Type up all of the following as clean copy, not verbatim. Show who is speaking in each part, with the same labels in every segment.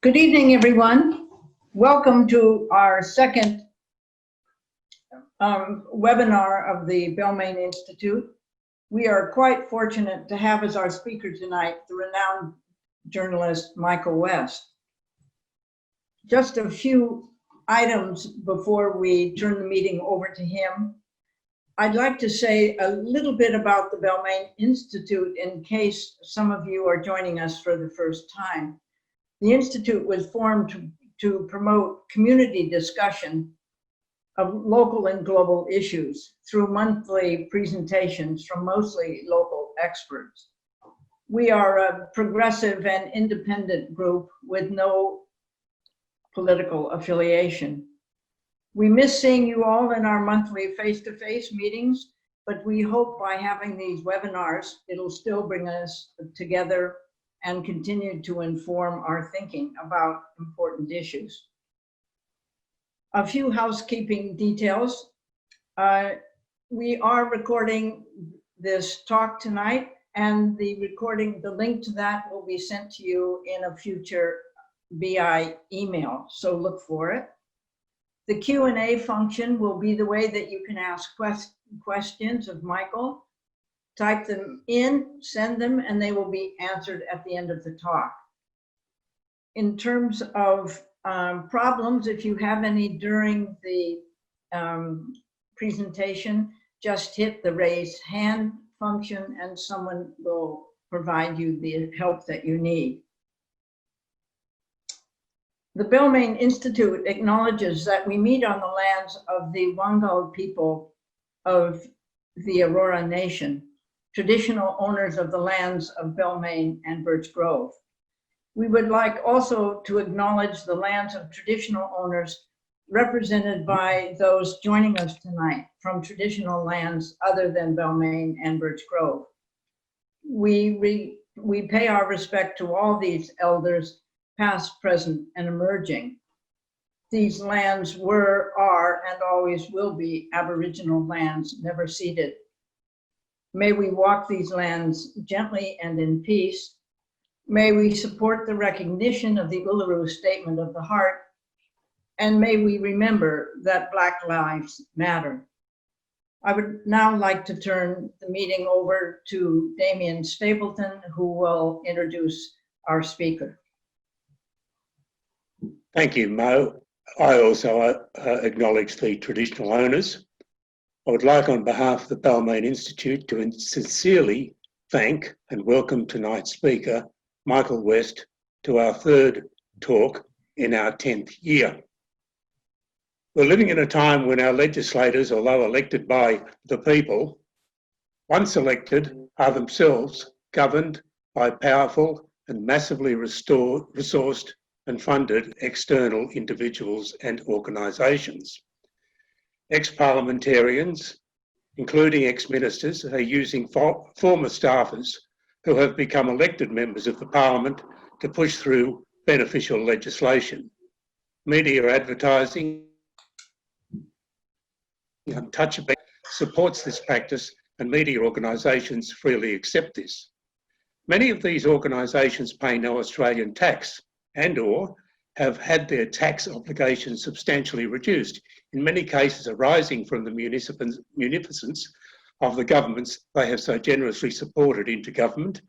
Speaker 1: Good evening, everyone. Welcome to our second webinar of the Balmain Institute. We are quite fortunate to have as our speaker tonight the renowned journalist Michael West. Just a few items before we turn the meeting over to him. I'd like to say a little bit about the Balmain Institute in case some of you are joining us for the first time. The Institute was formed to promote community discussion of local and global issues through monthly presentations from mostly local experts. We are a progressive and independent group with no political affiliation. We miss seeing you all in our monthly face-to-face meetings, but we hope by having these webinars, it'll still bring us together and continue to inform our thinking about important issues. A few housekeeping details. We are recording this talk tonight, and the link to that will be sent to you in a future BI email, so look for it. The Q&A function will be the way that you can ask questions of Michael. Type them in, send them, and they will be answered at the end of the talk. In terms of problems, if you have any during the presentation, just hit the raise hand function and someone will provide you the help that you need. The Balmain Institute acknowledges that we meet on the lands of the Wangal people of the Aurora Nation, traditional owners of the lands of Balmain and Birch Grove. We would like also to acknowledge the lands of traditional owners represented by those joining us tonight from traditional lands other than Balmain and Birch Grove. We pay our respect to all these elders, past, present, and emerging. These lands were, are, and always will be Aboriginal lands, never ceded. May we walk these lands gently and in peace. May we support the recognition of the Uluru Statement of the Heart, and may we remember that Black lives matter. I would now like to turn the meeting over to Damien Stapleton, who will introduce our speaker.
Speaker 2: Thank you, Mo. I also acknowledge the traditional owners. I would like, on behalf of the Balmain Institute, to sincerely thank and welcome tonight's speaker, Michael West, to our third talk in our 10th year. We're living in a time when our legislators, although elected by the people, once elected, are themselves governed by powerful and massively resourced and funded external individuals and organisations. Ex-parliamentarians, including ex-ministers, are using former staffers who have become elected members of the parliament to push through beneficial legislation. Media advertising, Untouchable, supports this practice, and media organisations freely accept this. Many of these organisations pay no Australian tax and/or have had their tax obligations substantially reduced, in many cases arising from the munificence of the governments they have so generously supported into government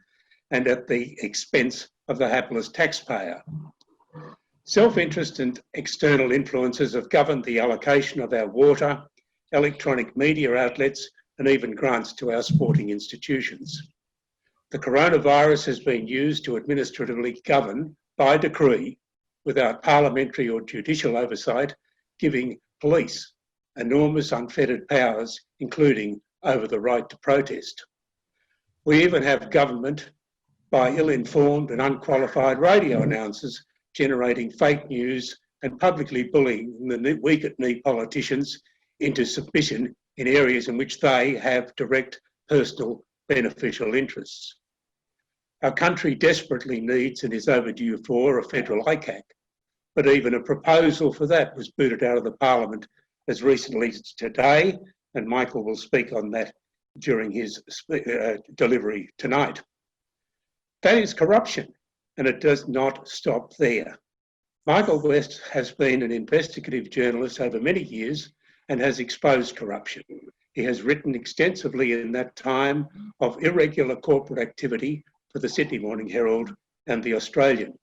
Speaker 2: and at the expense of the hapless taxpayer. Self-interest and external influences have governed the allocation of our water, electronic media outlets, and even grants to our sporting institutions. The coronavirus has been used to administratively govern by decree without parliamentary or judicial oversight, giving police enormous unfettered powers, including over the right to protest. We even have government by ill-informed and unqualified radio announcers generating fake news and publicly bullying the weak-at-knee politicians into submission in areas in which they have direct personal beneficial interests. Our country desperately needs and is overdue for a federal ICAC, but even a proposal for that was booted out of the parliament as recently as today, and Michael will speak on that during his delivery tonight. That is corruption, and it does not stop there. Michael West has been an investigative journalist over many years and has exposed corruption. He has written extensively in that time of irregular corporate activity for the Sydney Morning Herald and the Australian.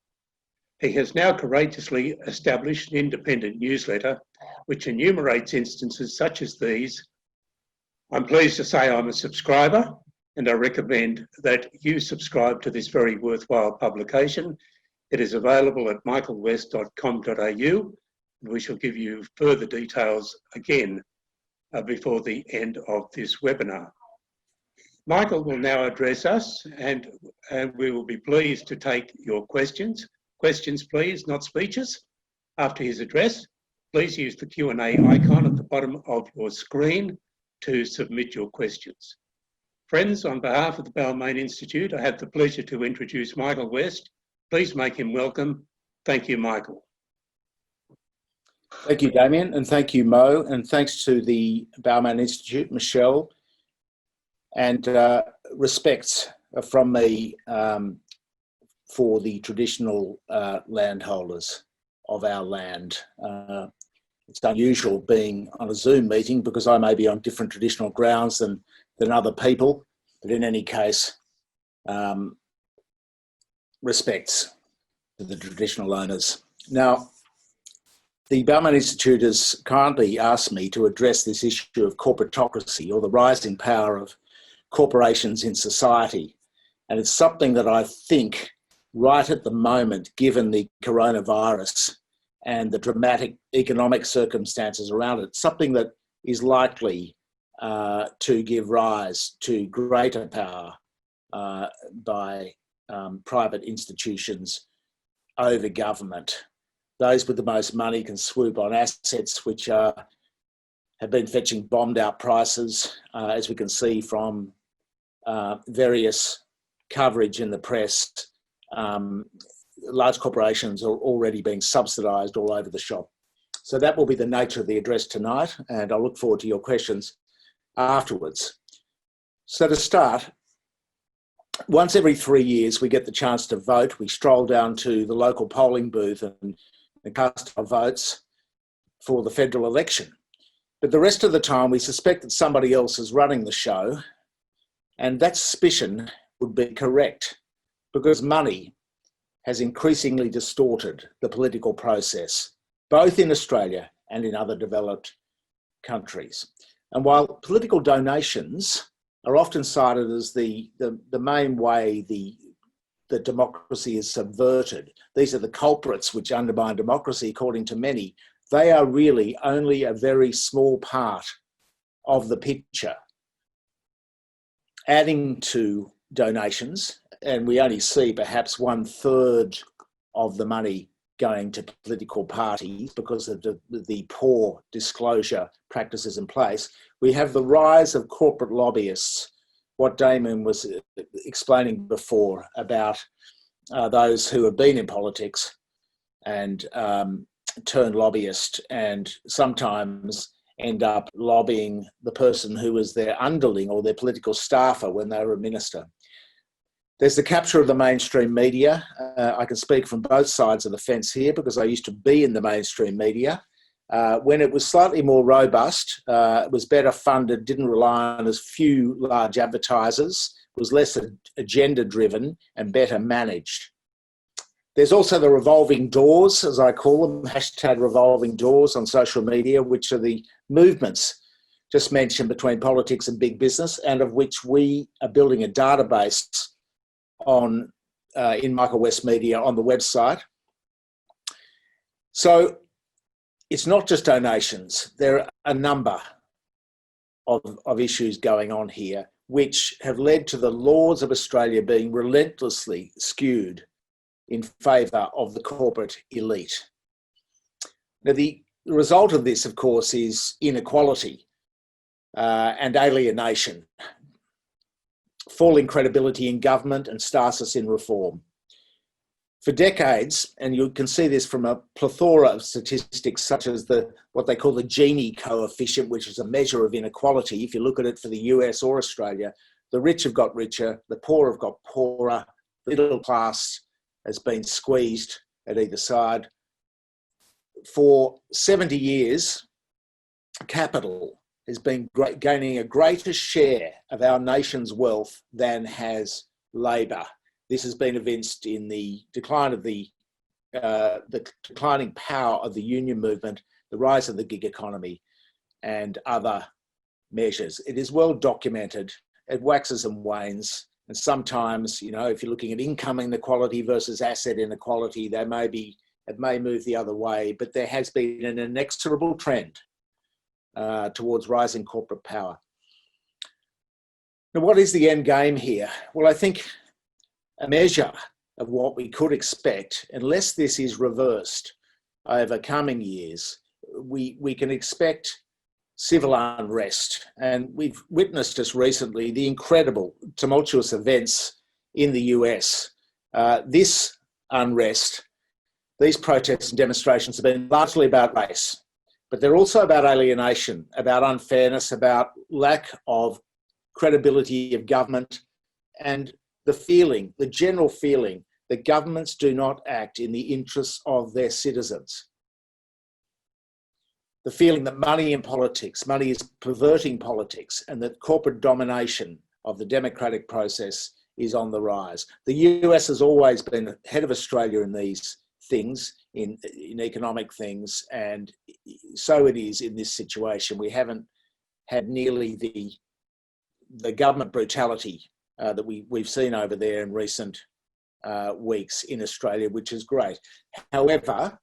Speaker 2: He has now courageously established an independent newsletter which enumerates instances such as these. I'm pleased to say I'm a subscriber, and I recommend that you subscribe to this very worthwhile publication. It is available at michaelwest.com.au, and we shall give you further details again before the end of this webinar. Michael will now address us, and we will be pleased to take your questions. Questions, please, not speeches. After his address, please use the Q&A icon at the bottom of your screen to submit your questions. Friends, on behalf of the Balmain Institute, I have the pleasure to introduce Michael West. Please make him welcome. Thank you, Michael.
Speaker 3: Thank you, Damien, and thank you, Mo, and thanks to the Balmain Institute, Michelle, and respects from me for the traditional landholders of our land. It's unusual being on a Zoom meeting because I may be on different traditional grounds than other people, but in any case, respects to the traditional owners. Now, the Balmain Institute has kindly asked me to address this issue of corporatocracy, or the rising power of corporations in society. And it's something that I think right at the moment, given the coronavirus and the dramatic economic circumstances around it, something that is likely to give rise to greater power by private institutions over government. Those with the most money can swoop on assets which have been fetching bombed out prices, as we can see from various coverage in the press. Large corporations are already being subsidised all over the shop. So that will be the nature of the address tonight, and I look forward to your questions afterwards. So to start, once every 3 years we get the chance to vote. We stroll down to the local polling booth and cast our votes for the federal election. But the rest of the time we suspect that somebody else is running the show, and that suspicion would be correct because money has increasingly distorted the political process, both in Australia and in other developed countries. And while political donations are often cited as the main way that democracy is subverted, these are the culprits which undermine democracy, according to many, they are really only a very small part of the picture. Adding to donations, and we only see perhaps 1/3 of the money going to political parties because of the poor disclosure practices in place, we have the rise of corporate lobbyists, what Damien was explaining before about those who have been in politics and turned lobbyist and sometimes end up lobbying the person who was their underling or their political staffer when they were a minister. There's the capture of the mainstream media. I can speak from both sides of the fence here because I used to be in the mainstream media. When it was slightly more robust, it was better funded, didn't rely on as few large advertisers, was less agenda driven and better managed. There's also the revolving doors, as I call them, hashtag revolving doors on social media, which are the movements just mentioned between politics and big business, and of which we are building a database on in Michael West Media on the website. So it's not just donations. There are a number of issues going on here which have led to the laws of Australia being relentlessly skewed in favour of the corporate elite. Now, the result of this, of course, is inequality and alienation, falling credibility in government and stasis in reform. For decades, and you can see this from a plethora of statistics such as what they call the Gini coefficient, which is a measure of inequality. If you look at it for the US or Australia, the rich have got richer, the poor have got poorer, the middle class has been squeezed at either side, for 70 years, capital has been gaining a greater share of our nation's wealth than has labour. This has been evinced in the decline of the declining power of the union movement, the rise of the gig economy, and other measures. It is well documented. It waxes and wanes. And sometimes, you know, if you're looking at income inequality versus asset inequality, it may move the other way, but there has been an inexorable trend towards rising corporate power. Now, what is the end game here? Well, I think a measure of what we could expect, unless this is reversed over coming years, we can expect civil unrest. And we've witnessed just recently the incredible tumultuous events in the US. This unrest, these protests and demonstrations have been largely about race, but they're also about alienation, about unfairness, about lack of credibility of government, and the general feeling that governments do not act in the interests of their citizens. The feeling that money in politics, money is perverting politics, and that corporate domination of the democratic process is on the rise. The US has always been ahead of Australia in these things, in economic things, and so it is in this situation. We haven't had nearly the government brutality that we've seen over there in recent weeks in Australia, which is great. However,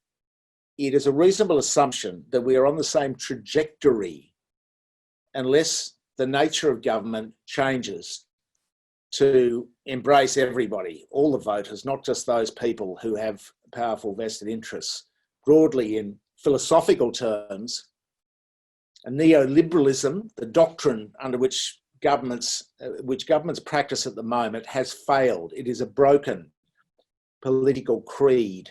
Speaker 3: it is a reasonable assumption that we are on the same trajectory unless the nature of government changes to embrace everybody, all the voters, not just those people who have powerful vested interests. Broadly, in philosophical terms, a neoliberalism, the doctrine under which governments practice at the moment, has failed. It is a broken political creed,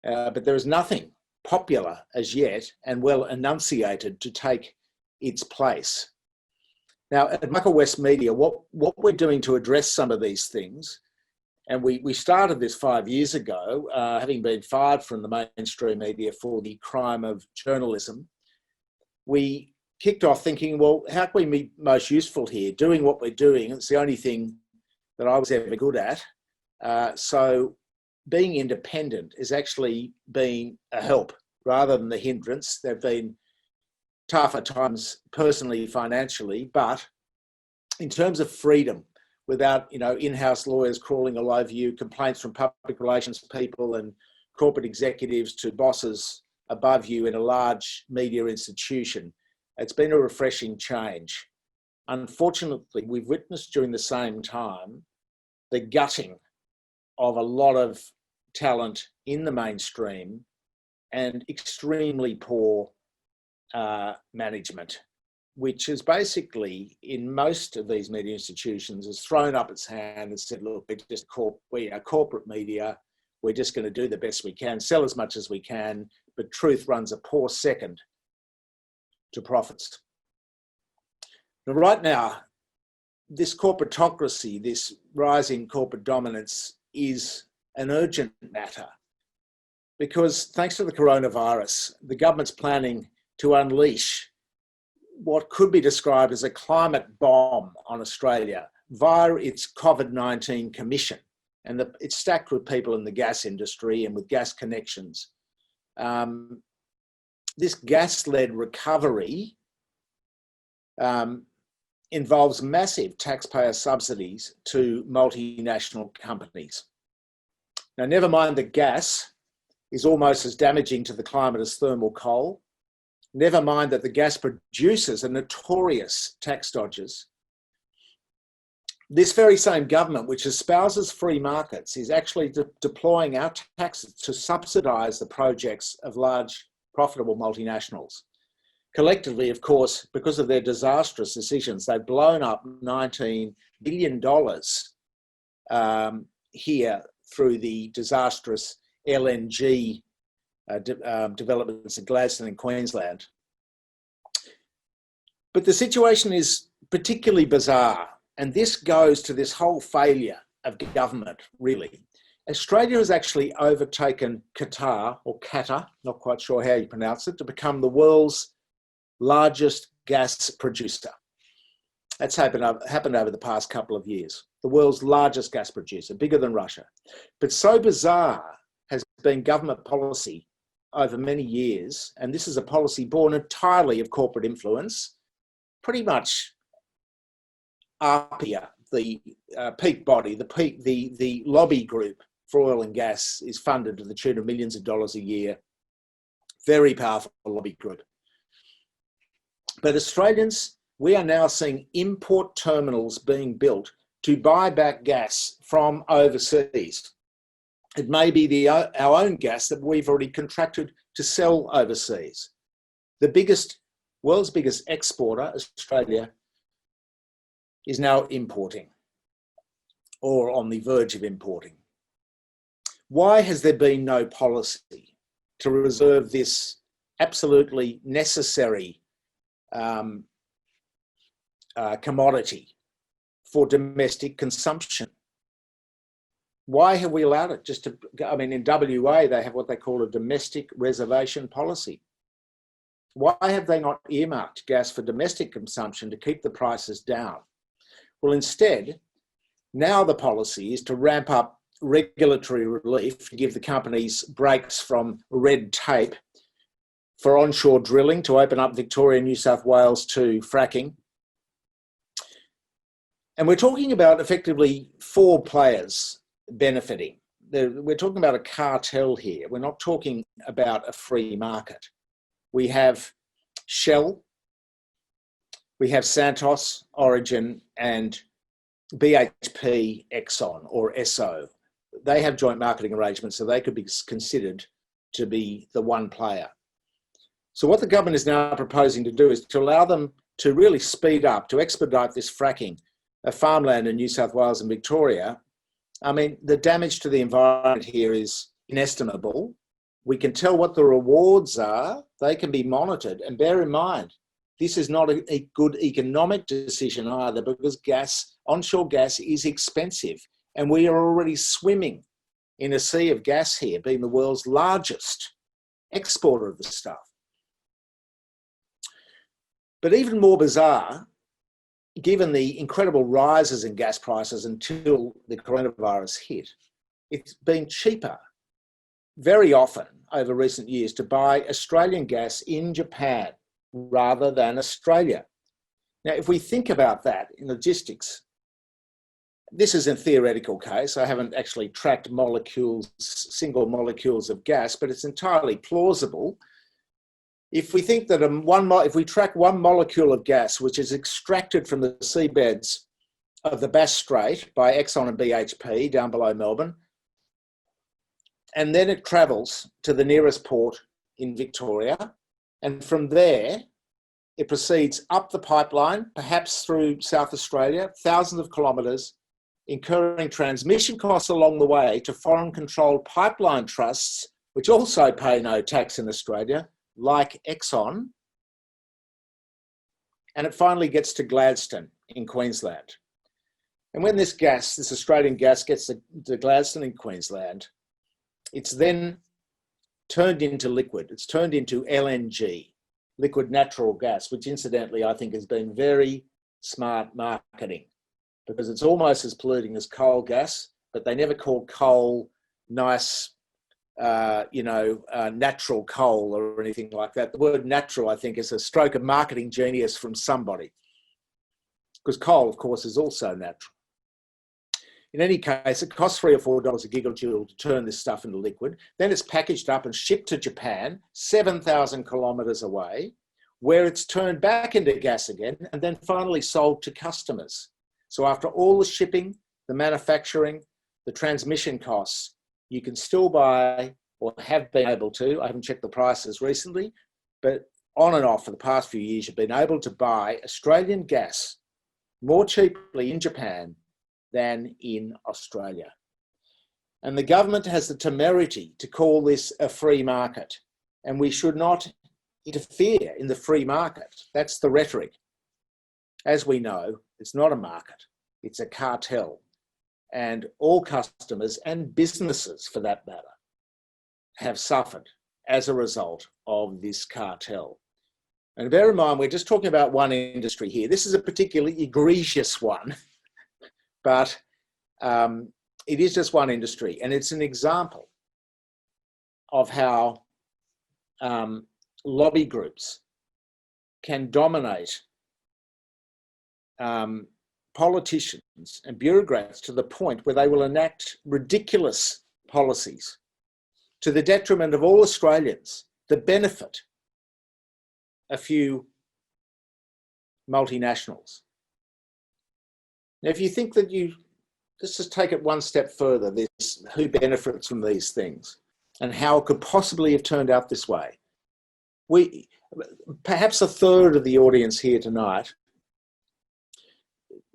Speaker 3: but there is nothing popular as yet and well enunciated to take its place. Now, at Michael West Media, what we're doing to address some of these things, and we started this 5 years ago, having been fired from the mainstream media for the crime of journalism, we kicked off thinking, well, how can we be most useful here? Doing what we're doing, it's the only thing that I was ever good at. So being independent has actually been a help rather than the hindrance. There have been tougher times personally, financially, but in terms of freedom, without in-house lawyers crawling all over you, complaints from public relations people and corporate executives to bosses above you in a large media institution, it's been a refreshing change. Unfortunately, we've witnessed during the same time the gutting of a lot of talent in the mainstream and extremely poor management, which is basically, in most of these media institutions, has thrown up its hand and said, look, we are corporate media, we're just going to do the best we can, sell as much as we can, but truth runs a poor second to profits. Now, right now, this corporatocracy, this rising corporate dominance is an urgent matter because thanks to the coronavirus, the government's planning to unleash what could be described as a climate bomb on Australia via its COVID-19 commission. And it's stacked with people in the gas industry and with gas connections. This gas-led recovery involves massive taxpayer subsidies to multinational companies. Now, never mind that gas is almost as damaging to the climate as thermal coal. Never mind that the gas producers are notorious tax dodgers. This very same government, which espouses free markets, is actually deploying our taxes to subsidise the projects of large, profitable multinationals. Collectively, of course, because of their disastrous decisions, they've blown up $19 billion here through the disastrous LNG developments in Gladstone and Queensland. But the situation is particularly bizarre, and this goes to this whole failure of government, really. Australia has actually overtaken Qatar, or Qatar, not quite sure how you pronounce it, to become the world's largest gas producer. That's happened over the past couple of years. The world's largest gas producer, bigger than Russia. But so bizarre has been government policy over many years, and this is a policy born entirely of corporate influence. Pretty much ARPIA, the peak body, the lobby group for oil and gas, is funded to the tune of millions of dollars a year. Very powerful lobby group. But Australians, we are now seeing import terminals being built to buy back gas from overseas. It may be our own gas that we've already contracted to sell overseas. The world's biggest exporter, Australia, is now importing, or on the verge of importing. Why has there been no policy to reserve this absolutely necessary commodity for domestic consumption? Why have we allowed it just to, in WA, they have what they call a domestic reservation policy. Why have they not earmarked gas for domestic consumption to keep the prices down? Well, instead, now the policy is to ramp up regulatory relief to give the companies breaks from red tape for onshore drilling, to open up Victoria and New South Wales to fracking. And we're talking about effectively 4 players benefiting. We're talking about a cartel here. We're not talking about a free market. We have Shell, we have Santos, Origin, and BHP, Exxon, or Esso. They have joint marketing arrangements, so they could be considered to be the one player. So what the government is now proposing to do is to allow them to really speed up, to expedite this fracking of farmland in New South Wales and Victoria. The damage to the environment here is inestimable. We can tell what the rewards are. They can be monitored. And bear in mind, this is not a good economic decision either, because onshore gas is expensive. And we are already swimming in a sea of gas here, being the world's largest exporter of the stuff. But even more bizarre, given the incredible rises in gas prices until the coronavirus hit, it's been cheaper very often over recent years to buy Australian gas in Japan rather than Australia. Now, if we think about that in logistics, this is a theoretical case. I haven't actually tracked single molecules of gas, but it's entirely plausible. If we think that if we track one molecule of gas, which is extracted from the seabeds of the Bass Strait by Exxon and BHP down below Melbourne, and then it travels to the nearest port in Victoria, and from there, it proceeds up the pipeline, perhaps through South Australia, thousands of kilometres, incurring transmission costs along the way to foreign-controlled pipeline trusts, which also pay no tax in Australia, like Exxon, and it finally gets to Gladstone in Queensland. And when this Australian gas gets to Gladstone in Queensland, it's then turned into liquid. It's turned into LNG, liquid natural gas, which incidentally I think has been very smart marketing, because it's almost as polluting as coal gas, but they never call coal nice, natural coal or anything like that. The word natural, I think, is a stroke of marketing genius from somebody, because coal, of course, is also natural. In any case, it costs $3 or $4 a gigajoule to turn this stuff into liquid. Then it's packaged up and shipped to Japan, 7,000 kilometres away, where it's turned back into gas again and then finally sold to customers. So after all the shipping, the manufacturing, the transmission costs, you can still buy, or have been able to, I haven't checked the prices recently, but on and off for the past few years, you've been able to buy Australian gas more cheaply in Japan than in Australia. And the government has the temerity to call this a free market, and we should not interfere in the free market. That's the rhetoric. As we know, it's not a market, it's a cartel. and all customers and businesses for that matter have suffered as a result of this cartel. And bear in mind, we're just talking about one industry here. This is a particularly egregious one, but it is just one industry. And it's an example of how lobby groups can dominate politicians and bureaucrats to the point where they will enact ridiculous policies to the detriment of all Australians that benefit a few multinationals. Now, if you think that let's just take it one step further, who benefits from these things and how it could possibly have turned out this way. Perhaps a third of the audience here tonight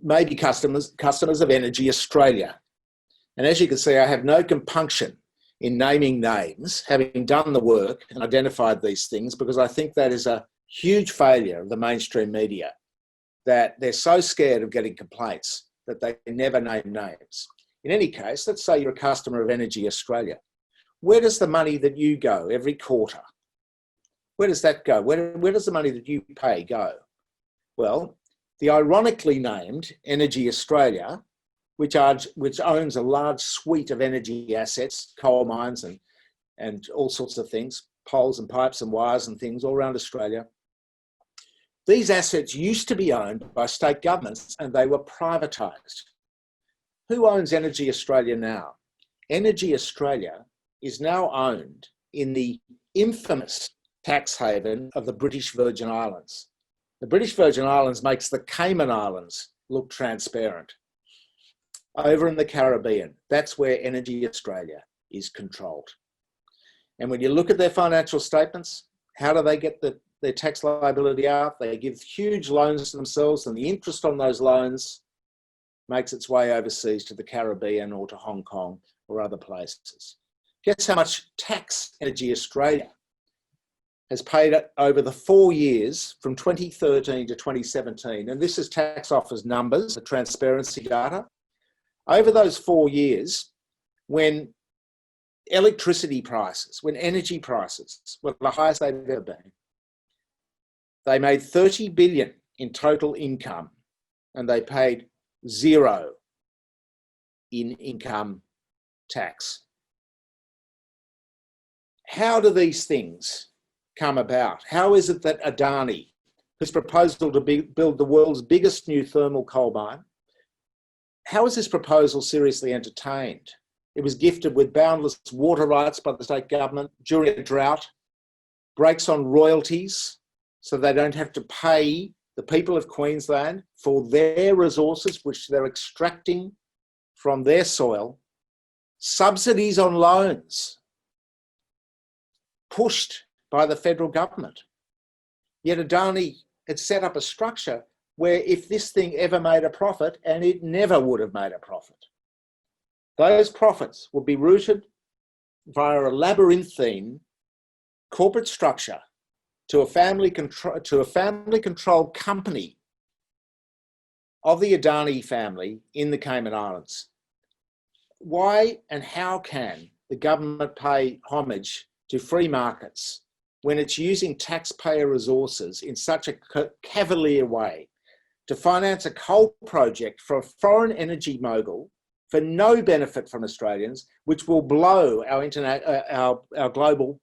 Speaker 3: may be customers of Energy Australia. And as you can see, I have no compunction in naming names, having done the work and identified these things, because I think that is a huge failure of the mainstream media, that they're so scared of getting complaints that they never name names. In any case, let's say you're a customer of Energy Australia. Where does the money that you go every quarter, where does that go? Where does the money that you pay go? Well, the ironically named Energy Australia, which owns a large suite of energy assets, coal mines and all sorts of things, poles and pipes and wires and things all around Australia. These assets used to be owned by state governments and they were privatised. Who owns Energy Australia now? Energy Australia is now owned in the infamous tax haven of the British Virgin Islands. The British Virgin Islands makes the Cayman Islands look transparent. Over in the Caribbean, that's where Energy Australia is controlled. And when you look at their financial statements, how do they get their tax liability out? They give huge loans to themselves, and the interest on those loans makes its way overseas to the Caribbean or to Hong Kong or other places. Guess how much tax Energy Australia has paid over the 4 years from 2013 to 2017. And this is Tax Office numbers, the transparency data. Over those 4 years, when electricity prices, when energy prices were the highest they've ever been, they made 30 billion in total income and they paid zero in income tax. How do these things come about? How is it that Adani, whose proposal to build the world's biggest new thermal coal mine, how is this proposal seriously entertained? It was gifted with boundless water rights by the state government during a drought, breaks on royalties so they don't have to pay the people of Queensland for their resources, which they're extracting from their soil, subsidies on loans pushed by the federal government. Yet Adani had set up a structure where if this thing ever made a profit, and it never would have made a profit, those profits would be routed via a labyrinthine corporate structure to a family-controlled company of the Adani family in the Cayman Islands. Why and how can the government pay homage to free markets when it's using taxpayer resources in such a cavalier way to finance a coal project for a foreign energy mogul for no benefit from Australians, which will blow our global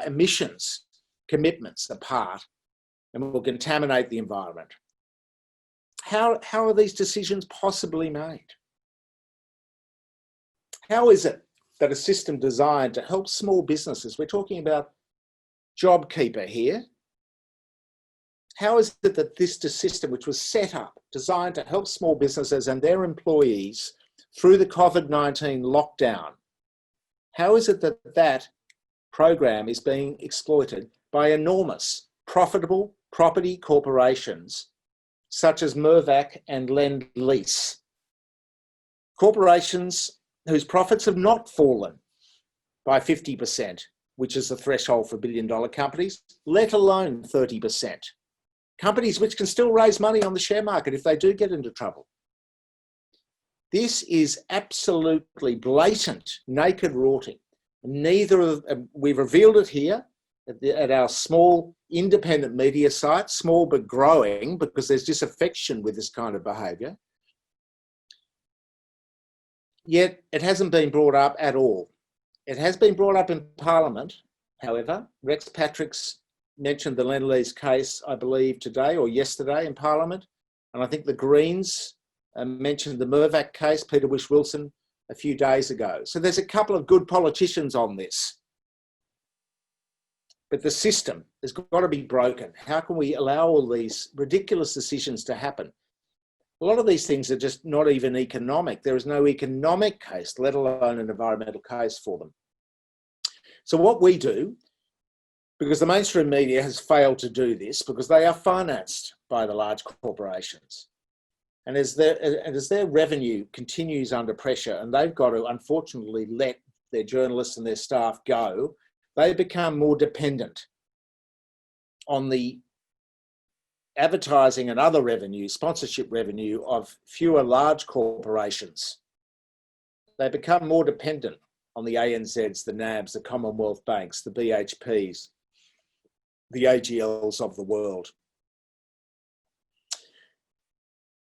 Speaker 3: emissions commitments apart and will contaminate the environment? How are these decisions possibly made? How is it that a system designed to help small businesses, we're talking about JobKeeper here, how is it that this system, which was set up, designed to help small businesses and their employees through the COVID-19 lockdown, how is it that that program is being exploited by enormous profitable property corporations such as Murdoch and Lend-Lease? Corporations whose profits have not fallen by 50%, which is the threshold for billion-dollar companies, let alone 30%. Companies which can still raise money on the share market if they do get into trouble. This is absolutely blatant, naked rorting. Neither of we've revealed it here at our small independent media site, small but growing, because there's disaffection with this kind of behaviour. Yet it hasn't been brought up at all. It has been brought up in Parliament, however. Rex Patrick's mentioned the Lendlease case, I believe, today or yesterday in Parliament. And I think the Greens mentioned the Murdoch case, Peter Whish-Wilson, a few days ago. So there's a couple of good politicians on this. But the system has got to be broken. How can we allow all these ridiculous decisions to happen? A lot of these things are just not even economic. There is no economic case, let alone an environmental case for them. So what we do, because the mainstream media has failed to do this, because they are financed by the large corporations. And as their revenue continues under pressure, and they've got to unfortunately let their journalists and their staff go, they become more dependent on the advertising and other revenue, sponsorship revenue of fewer large corporations. They become more dependent on the ANZs, the NABs, the Commonwealth Banks, the BHPs, the AGLs of the world.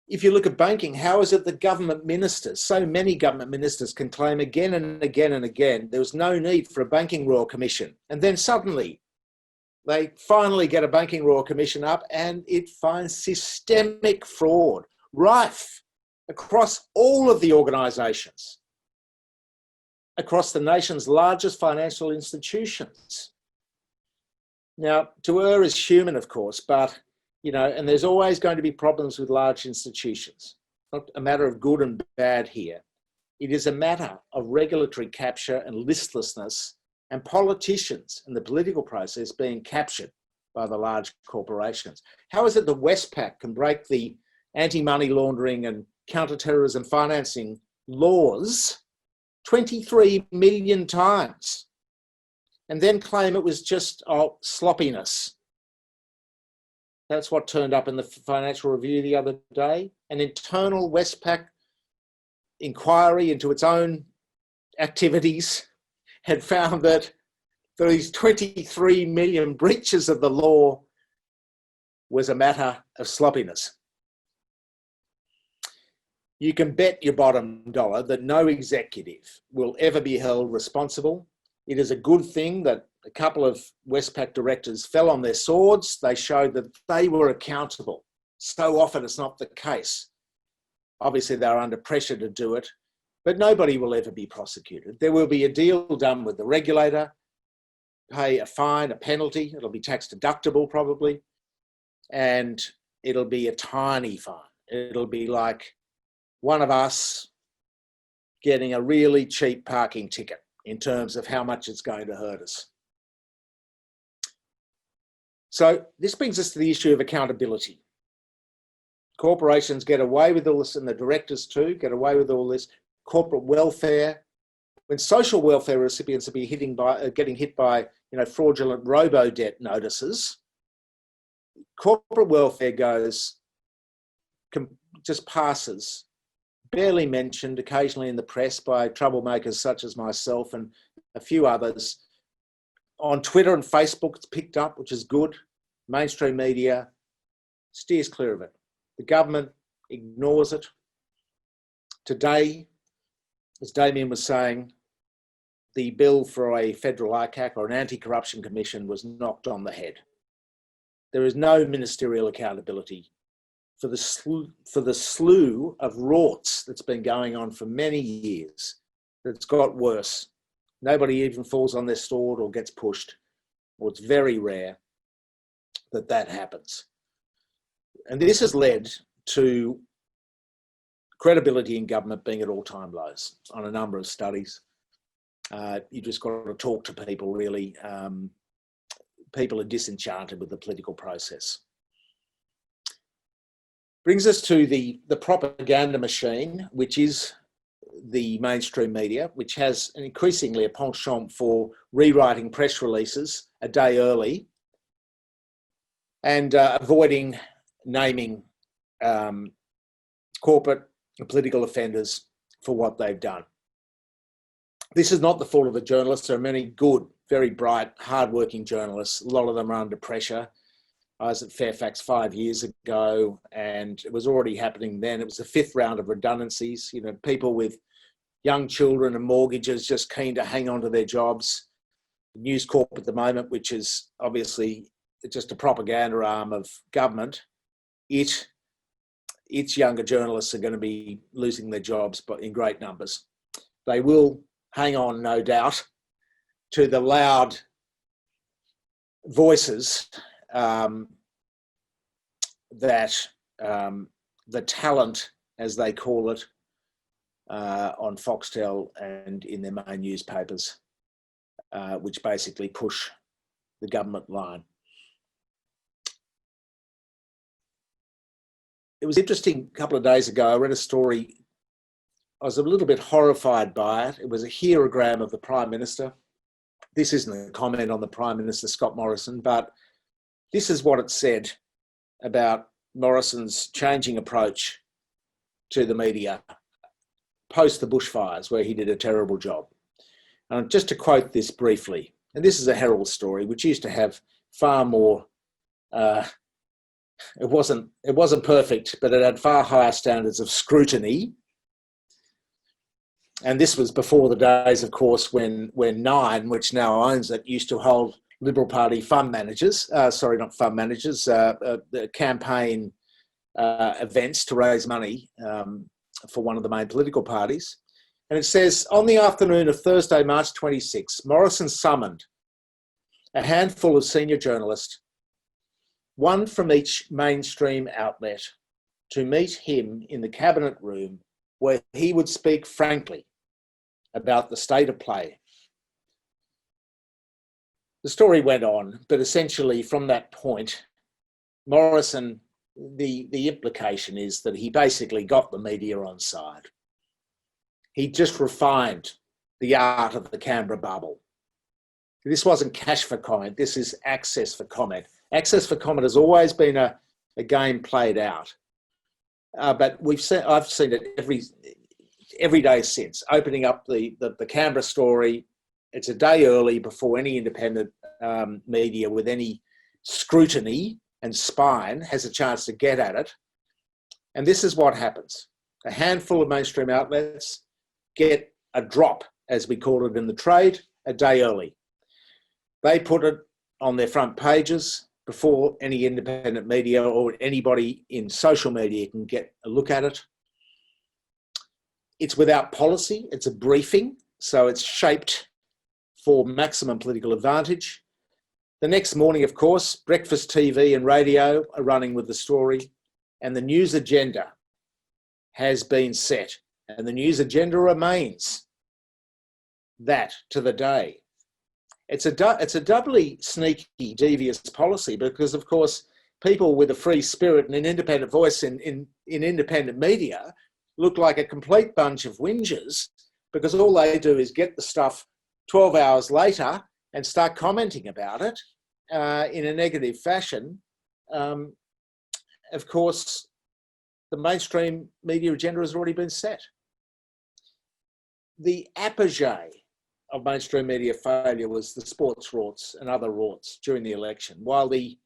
Speaker 3: If you look at banking, how is it that government ministers, so many government ministers can claim again and again and again, there was no need for a Banking Royal Commission. And then suddenly they finally get a Banking Royal Commission up and it finds systemic fraud rife across all of the organisations, across the nation's largest financial institutions. Now, to err is human, of course, but you know, and there's always going to be problems with large institutions. Not a matter of good and bad here. It is a matter of regulatory capture and listlessness and politicians and the political process being captured by the large corporations. How is it that Westpac can break the anti-money laundering and counter-terrorism financing laws 23 million times and then claim it was just sloppiness? That's what turned up in the Financial Review the other day. An internal Westpac inquiry into its own activities had found that these 23 million breaches of the law was a matter of sloppiness. You can bet your bottom dollar that no executive will ever be held responsible. It is a good thing that a couple of Westpac directors fell on their swords. They showed that they were accountable. So often it's not the case. Obviously they're under pressure to do it, but nobody will ever be prosecuted. There will be a deal done with the regulator, pay a fine, a penalty. It'll be tax deductible probably, and it'll be a tiny fine. It'll be like one of us getting a really cheap parking ticket in terms of how much it's going to hurt us. So this brings us to the issue of accountability. Corporations get away with all this, and the directors too get away with all this. Corporate welfare, when social welfare recipients are getting hit by fraudulent robo-debt notices, corporate welfare just passes, barely mentioned, occasionally in the press by troublemakers such as myself and a few others. On Twitter and Facebook, it's picked up, which is good. Mainstream media steers clear of it. The government ignores it. Today, as Damien was saying, the bill for a federal ICAC or an anti-corruption commission was knocked on the head. There is no ministerial accountability for the slew of rorts that's been going on for many years. That's got worse. Nobody even falls on their sword or gets pushed, or it's very rare that happens. And this has led to credibility in government being at all-time lows on a number of studies. You just got to talk to people, really. People are disenchanted with the political process. Brings us to the propaganda machine, which is the mainstream media, which has increasingly a penchant for rewriting press releases a day early and avoiding naming corporate political offenders for what they've done. This is not the fault of the journalists. There are many good, very bright, hardworking journalists. A lot of them are under pressure. I was at Fairfax 5 years ago, and it was already happening then. It was the 5th round of redundancies. You know, people with young children and mortgages just keen to hang on to their jobs. News Corp at the moment, which is obviously just a propaganda arm of government, its younger journalists are going to be losing their jobs, but in great numbers. They will hang on, no doubt, to the loud voices that the talent, as they call it, on Foxtel and in their main newspapers, which basically push the government line. It was interesting, a couple of days ago, I read a story. I was a little bit horrified by it. It was a herogram of the Prime Minister. This isn't a comment on the Prime Minister, Scott Morrison, but this is what it said about Morrison's changing approach to the media post the bushfires, where he did a terrible job. Just to quote this briefly, and this is a Herald story, which used to have far more, it wasn't perfect, but it had far higher standards of scrutiny. And this was before the days, of course, when Nine, which now owns it, used to hold Liberal Party fund managers, campaign events to raise money for one of the main political parties. And it says, on the afternoon of Thursday, March 26, Morrison summoned a handful of senior journalists, one from each mainstream outlet, to meet him in the cabinet room where he would speak frankly about the state of play. The story went on, but essentially from that point, Morrison, the implication is that he basically got the media on side. He just refined the art of the Canberra bubble. This wasn't cash for comment, this is access for comment. Access for comment has always been a game played out. But I've seen it every day since, opening up the Canberra story. It's a day early before any independent media with any scrutiny and spine has a chance to get at it. And this is what happens. A handful of mainstream outlets get a drop, as we call it in the trade, a day early. They put it on their front pages before any independent media or anybody in social media can get a look at it. It's without policy, it's a briefing, so it's shaped for maximum political advantage. The next morning, of course, breakfast TV and radio are running with the story, and the news agenda has been set, and the news agenda remains that to the day. It's a doubly sneaky, devious policy because, of course, people with a free spirit and an independent voice in independent media look like a complete bunch of whingers because all they do is get the stuff 12 hours later and start commenting about it in a negative fashion. Of course, the mainstream media agenda has already been set. The apogee of mainstream media failure was the sports rorts and other rorts during the election, while the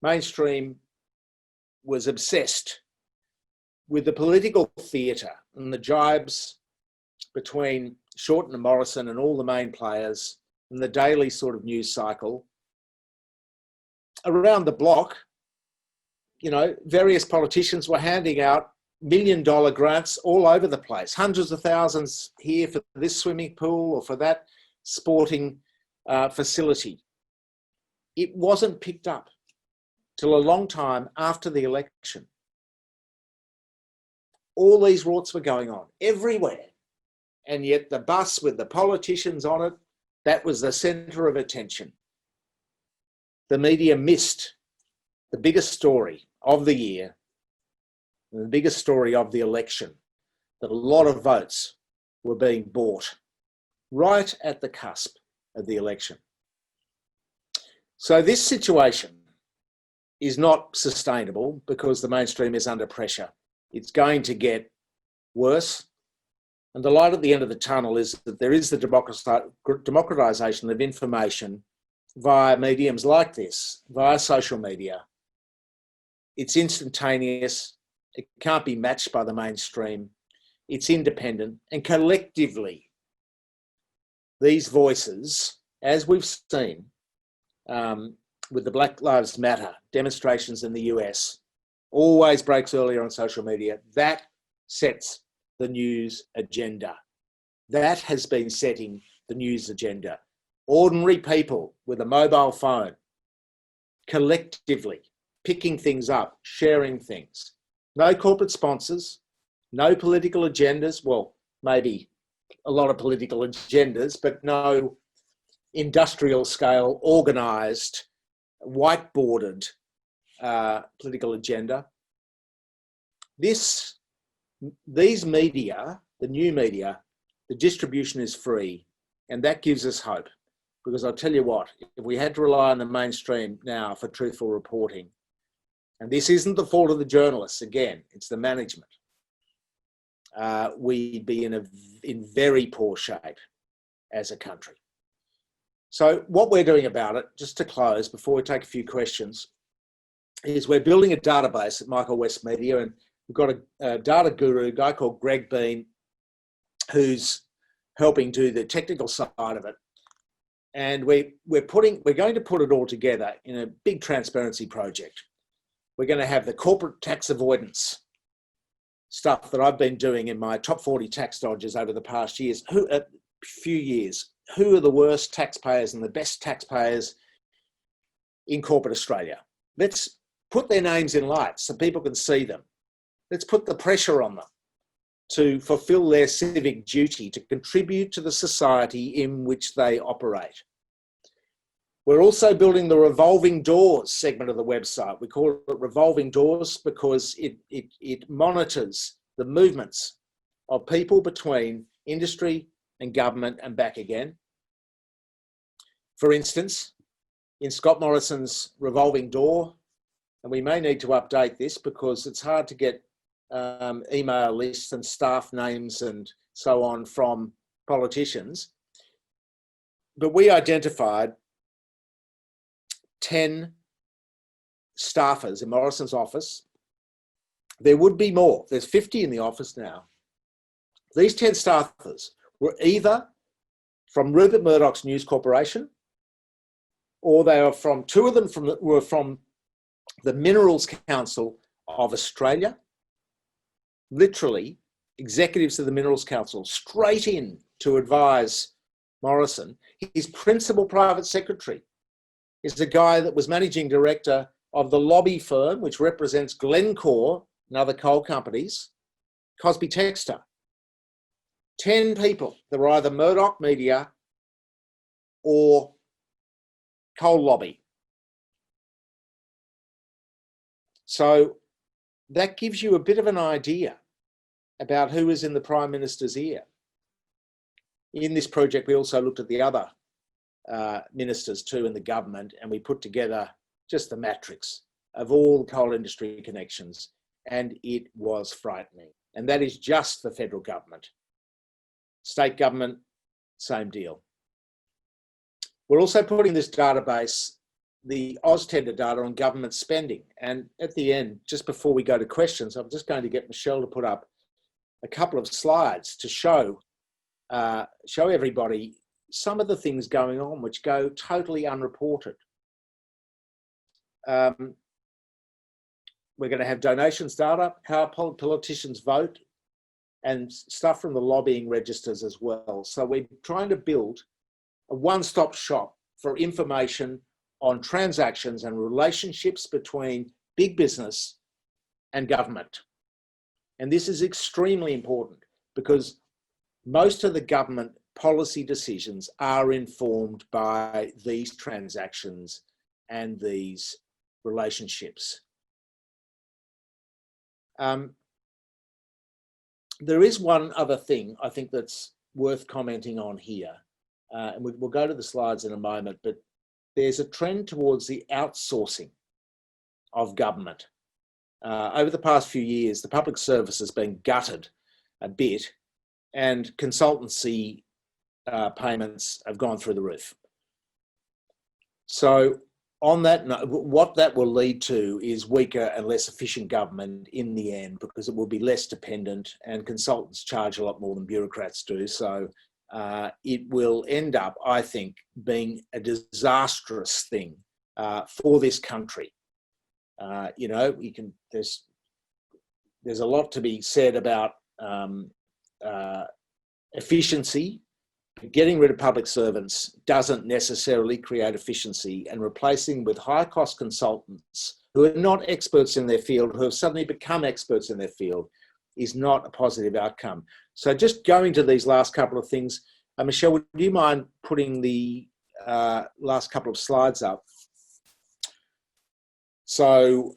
Speaker 3: mainstream was obsessed with the political theatre and the jibes between Shorten and Morrison and all the main players and the daily sort of news cycle. Around the block, you know, various politicians were handing out $1 million grants all over the place, hundreds of thousands here for this swimming pool or for that sporting facility. It wasn't picked up till a long time after the election. All these rorts were going on everywhere. And yet the bus with the politicians on it, that was the centre of attention. The media missed the biggest story of the year, the biggest story of the election, that a lot of votes were being bought right at the cusp of the election. So this situation is not sustainable because the mainstream is under pressure. It's going to get worse. And the light at the end of the tunnel is that there is the democratisation of information via mediums like this, via social media. It's instantaneous. It can't be matched by the mainstream. It's independent. And collectively, these voices, as we've seen with the Black Lives Matter demonstrations in the US, always breaks earlier on social media. That sets the news agenda. That has been setting the news agenda. Ordinary people with a mobile phone, collectively picking things up, sharing things. No corporate sponsors, no political agendas. Well, maybe a lot of political agendas, but no industrial scale, organised, whiteboarded political agenda. These media, the new media, the distribution is free, and that gives us hope. Because I'll tell you what, if we had to rely on the mainstream now for truthful reporting, and this isn't the fault of the journalists, again, it's the management, we'd be in very poor shape as a country. So what we're doing about it, just to close, before we take a few questions, is we're building a database at Michael West Media, and we've got a data guru, a guy called Greg Bean, who's helping do the technical side of it. And we're going to put it all together in a big transparency project. We're going to have the corporate tax avoidance stuff that I've been doing in my top 40 tax dodges over the past few years. Who are the worst taxpayers and the best taxpayers in corporate Australia? Let's put their names in lights so people can see them. Let's put the pressure on them to fulfill their civic duty, to contribute to the society in which they operate. We're also building the revolving doors segment of the website. We call it revolving doors because it monitors the movements of people between industry and government and back again. For instance, in Scott Morrison's revolving door, and we may need to update this because it's hard to get email lists and staff names and so on from politicians, but we identified 10 staffers in Morrison's office. There would be more. There's 50 in the office now. These 10 staffers were either from Rupert Murdoch's News Corporation, or they are from, two of them were from the Minerals Council of Australia, literally executives of the Minerals Council, straight in to advise Morrison. His principal private secretary is the guy that was managing director of the lobby firm, which represents Glencore and other coal companies, Cosby Textor. 10 people that were either Murdoch Media or coal lobby. So that gives you a bit of an idea about who is in the Prime Minister's ear. In this project, we also looked at the other ministers too in the government, and we put together just the matrix of all the coal industry connections, and it was frightening. And that is just the federal government. State government, same deal. We're also putting this database, the AusTender data on government spending. And at the end, just before we go to questions, I'm just going to get Michelle to put up a couple of slides to show everybody some of the things going on which go totally unreported. We're going to have donations data, how politicians vote, and stuff from the lobbying registers as well. So we're trying to build a one-stop shop for information on transactions and relationships between big business and government. And this is extremely important because most of the government policy decisions are informed by these transactions and these relationships. There is one other thing I think that's worth commenting on here, and we'll go to the slides in a moment, but there's a trend towards the outsourcing of government. Over the past few years, the public service has been gutted a bit, and consultancy payments have gone through the roof. So on that note, what that will lead to is weaker and less efficient government in the end, because it will be less dependent, and consultants charge a lot more than bureaucrats do. So it will end up, I think, being a disastrous thing for this country. You know, there's a lot to be said about efficiency. Getting rid of public servants doesn't necessarily create efficiency, and replacing with high-cost consultants who are not experts in their field, who have suddenly become experts in their field, is not a positive outcome. So just going to these last couple of things, Michelle, would you mind putting the last couple of slides up? So,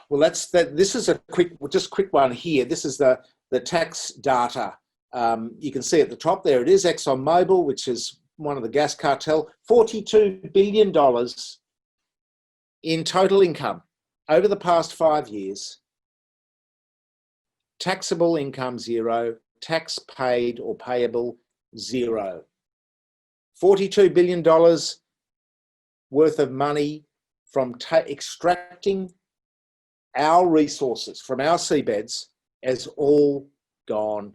Speaker 3: well, this is a quick one here. This is the tax data. You can see at the top there, it is ExxonMobil, which is one of the gas cartel, $42 billion in total income over the past 5 years. Taxable income, 0. Tax paid or payable, 0. $42 billion worth of money from extracting our resources from our seabeds has all gone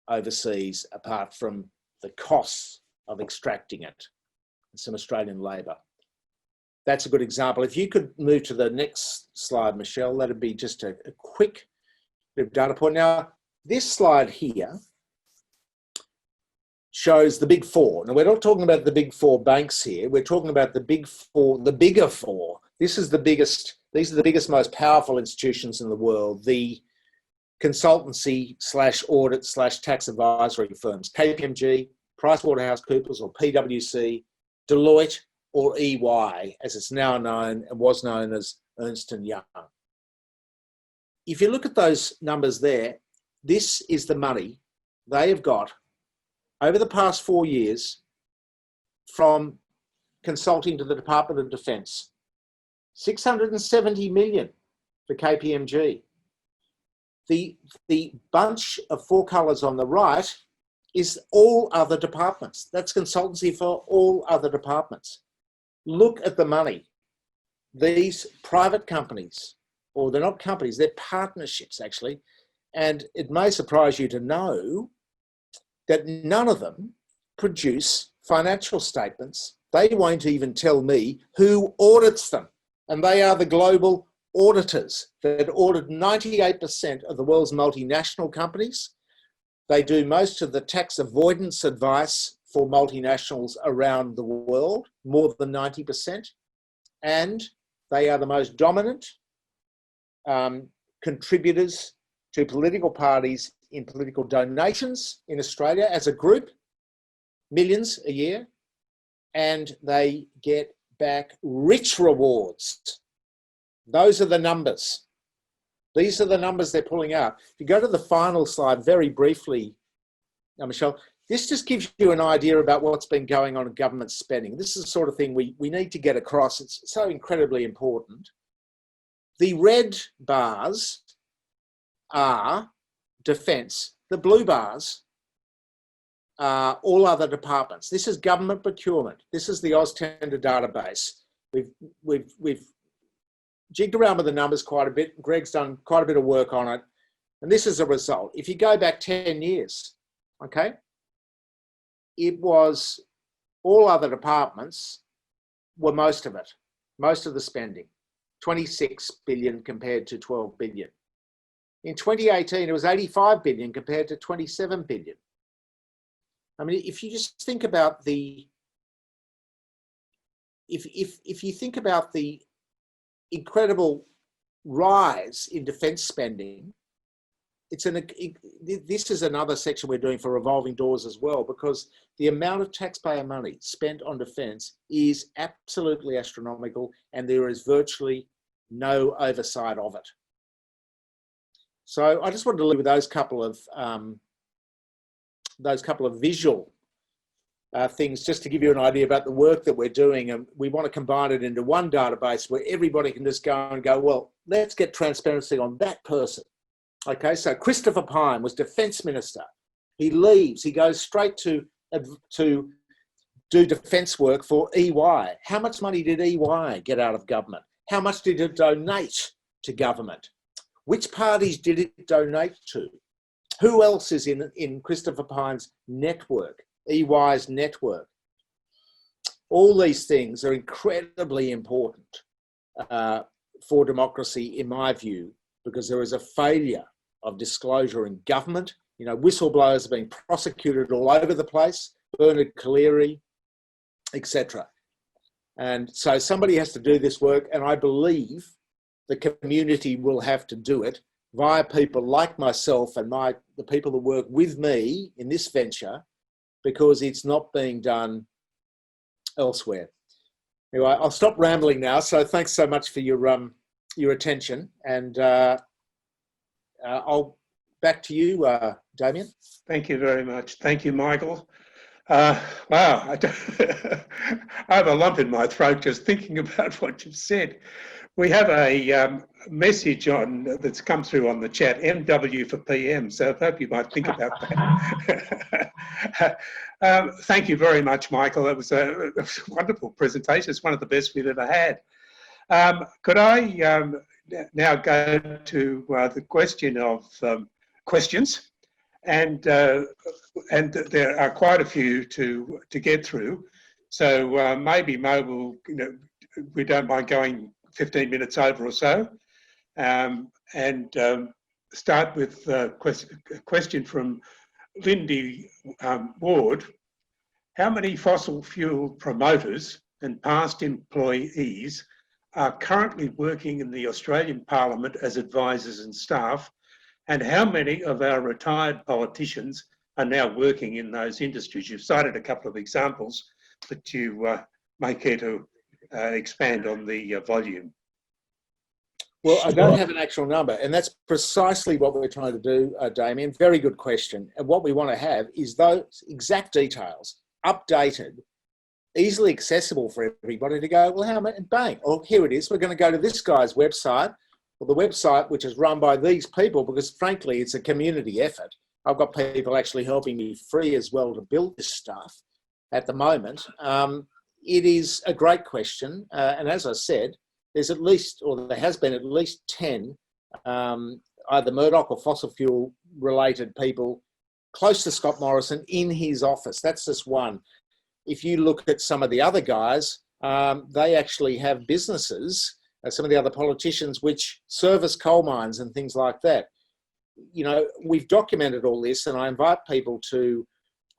Speaker 3: overseas, apart from the costs of extracting it, and some Australian labour. That's a good example. If you could move to the next slide, Michelle, that'd be just a quick bit of data point. Now, this slide here shows the big four. Now, we're not talking about the big four banks here. We're talking about the big four, the bigger four. These are the biggest, most powerful institutions in the world. The consultancy / audit / tax advisory firms, KPMG, PricewaterhouseCoopers or PwC, Deloitte or EY, as it's now known and was known as Ernst & Young. If you look at those numbers there, this is the money they have got over the past 4 years from consulting to the Department of Defence. 670 million for KPMG. The bunch of 4 colours on the right is all other departments. That's consultancy for all other departments. Look at the money. These private companies, or they're not companies, they're partnerships actually. And it may surprise you to know that none of them produce financial statements. They won't even tell me who audits them. And they are the global auditors that audit 98% of the world's multinational companies. They do most of the tax avoidance advice for multinationals around the world, more than 90%. And they are the most dominant contributors to political parties in political donations in Australia as a group, millions a year, and they get back rich rewards. Those are the numbers. These are the numbers they're pulling out. If you go to the final slide very briefly, Michelle, this just gives you an idea about what's been going on in government spending. This is the sort of thing we need to get across. It's so incredibly important. The red bars are defence. The blue bars are all other departments. This is government procurement. This is the AusTender database. We've jigged around with the numbers quite a bit. Greg's done quite a bit of work on it. And this is a result. If you go back 10 years, okay, it was all other departments were most of it, most of the spending, 26 billion compared to 12 billion. In 2018, it was 85 billion compared to 27 billion. I mean, if you just think about the, if you think about the incredible rise in defence spending, this is another section we're doing for revolving doors as well, because the amount of taxpayer money spent on defence is absolutely astronomical, and there is virtually no oversight of it. So I just wanted to leave with those couple of visual things, just to give you an idea about the work that we're doing. And we want to combine it into one database where everybody can just go and go, well, let's get transparency on that person. Okay, so Christopher Pyne was Defence Minister. He leaves, he goes straight to do defence work for EY. How much money did EY get out of government? How much did it donate to government? Which parties did it donate to? Who else is in Christopher Pyne's network, EY's network? All these things are incredibly important for democracy, in my view, because there is a failure of disclosure in government. You know, whistleblowers are being prosecuted all over the place, Bernard Collaery, etc. And so somebody has to do this work, and I believe the community will have to do it via people like myself and the people that work with me in this venture, because it's not being done elsewhere. Anyway, I'll stop rambling now. So thanks so much for your attention, and I'll back to you, Damien.
Speaker 2: Thank you very much. Thank you, Michael. Wow, I have a lump in my throat just thinking about what you've said. We have a message that's come through on the chat, MW for PM, so I hope you might think about that. Thank you very much, Michael. It was a wonderful presentation. It's one of the best we've ever had. Could I now go to the question of questions? And there are quite a few to get through. So maybe Mo will, we don't mind going 15 minutes over or so, and start with a question from Lindy Ward. How many fossil fuel promoters and past employees are currently working in the Australian Parliament as advisors and staff, and how many of our retired politicians are now working in those industries? You've cited a couple of examples, but you may care to expand on the volume.
Speaker 3: Well, I don't have an actual number, and that's precisely what we're trying to do, Damien. Very good question. And what we want to have is those exact details, updated, easily accessible for everybody to go, well, how many? Bang, oh, here it is. We're going to go to this guy's website, or the website which is run by these people, because frankly, it's a community effort. I've got people actually helping me free as well to build this stuff at the moment. It is a great question. And as I said, there's at least, or there has been at least 10 either Murdoch or fossil fuel related people close to Scott Morrison in his office. That's just one. If you look at some of the other guys, they actually have businesses, some of the other politicians, which service coal mines and things like that. You know, we've documented all this, and I invite people to